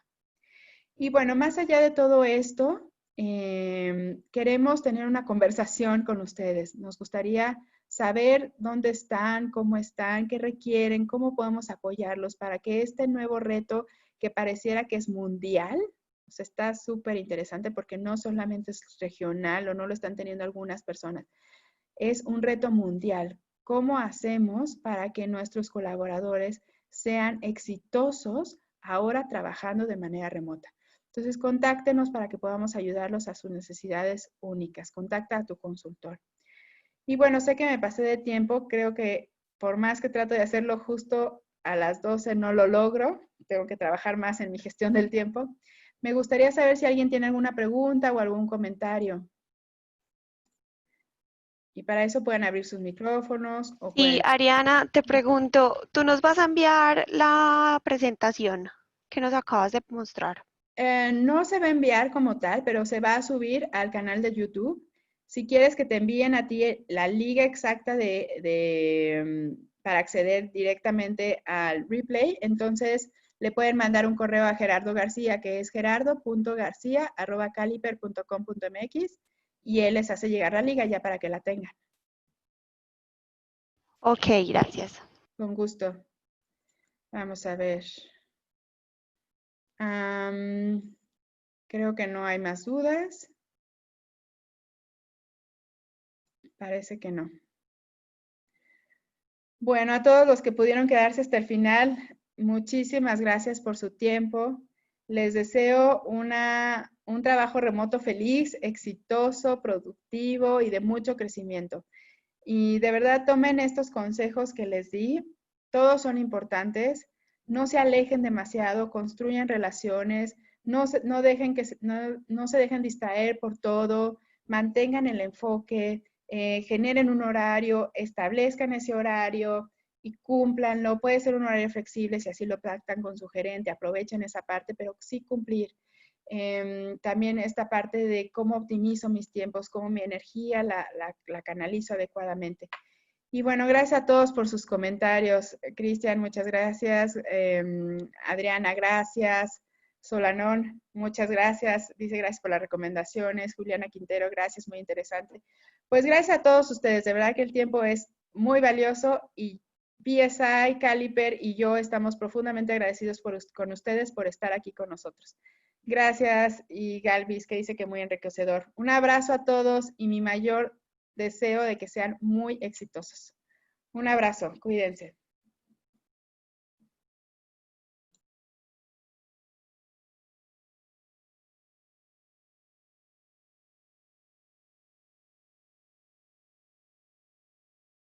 Y bueno, más allá de todo esto, queremos tener una conversación con ustedes. Nos gustaría saber dónde están, cómo están, qué requieren, cómo podemos apoyarlos para que este nuevo reto que pareciera que es mundial, pues está súper interesante porque no solamente es regional o no lo están teniendo algunas personas, es un reto mundial. ¿Cómo hacemos para que nuestros colaboradores sean exitosos ahora trabajando de manera remota. Entonces, contáctenos para que podamos ayudarlos a sus necesidades únicas. Contacta a tu consultor. Y bueno, sé que me pasé de tiempo. Creo que por más que trato de hacerlo justo a las 12, no lo logro. Tengo que trabajar más en mi gestión del tiempo. Me gustaría saber si alguien tiene alguna pregunta o algún comentario. Y para eso pueden abrir sus micrófonos o Sí, pueden... Ariana, te pregunto, ¿tú nos vas a enviar la presentación que nos acabas de mostrar? No se va a enviar como tal, pero se va a subir al canal de YouTube. Si quieres que te envíen a ti la liga exacta para acceder directamente al replay, entonces le pueden mandar un correo a Gerardo García, que es gerardo.garcia@caliper.com.mx, y él les hace llegar la liga ya para que la tengan. Ok, gracias. Con gusto. Vamos a ver. Creo que no hay más dudas. Parece que no. Bueno, a todos los que pudieron quedarse hasta el final, muchísimas gracias por su tiempo. Les deseo un trabajo remoto feliz, exitoso, productivo y de mucho crecimiento. Y de verdad tomen estos consejos que les di. Todos son importantes. No se alejen demasiado, construyan relaciones, no se dejen distraer por todo, mantengan el enfoque, generen un horario, establezcan ese horario y cúmplanlo. Puede ser un horario flexible si así lo pactan con su gerente, aprovechen esa parte, pero sí cumplir. También esta parte de cómo optimizo mis tiempos, cómo mi energía la canalizo adecuadamente. Y bueno, gracias a todos por sus comentarios. Cristian, muchas gracias. Adriana, gracias. Solanón, muchas gracias. Dice gracias por las recomendaciones. Juliana Quintero, gracias, muy interesante. Pues gracias a todos ustedes. De verdad que el tiempo es muy valioso y PSI, Caliper y yo estamos profundamente agradecidos con ustedes por estar aquí con nosotros. Gracias y Galvis, que dice que muy enriquecedor. Un abrazo a todos y mi mayor deseo de que sean muy exitosos. Un abrazo, cuídense.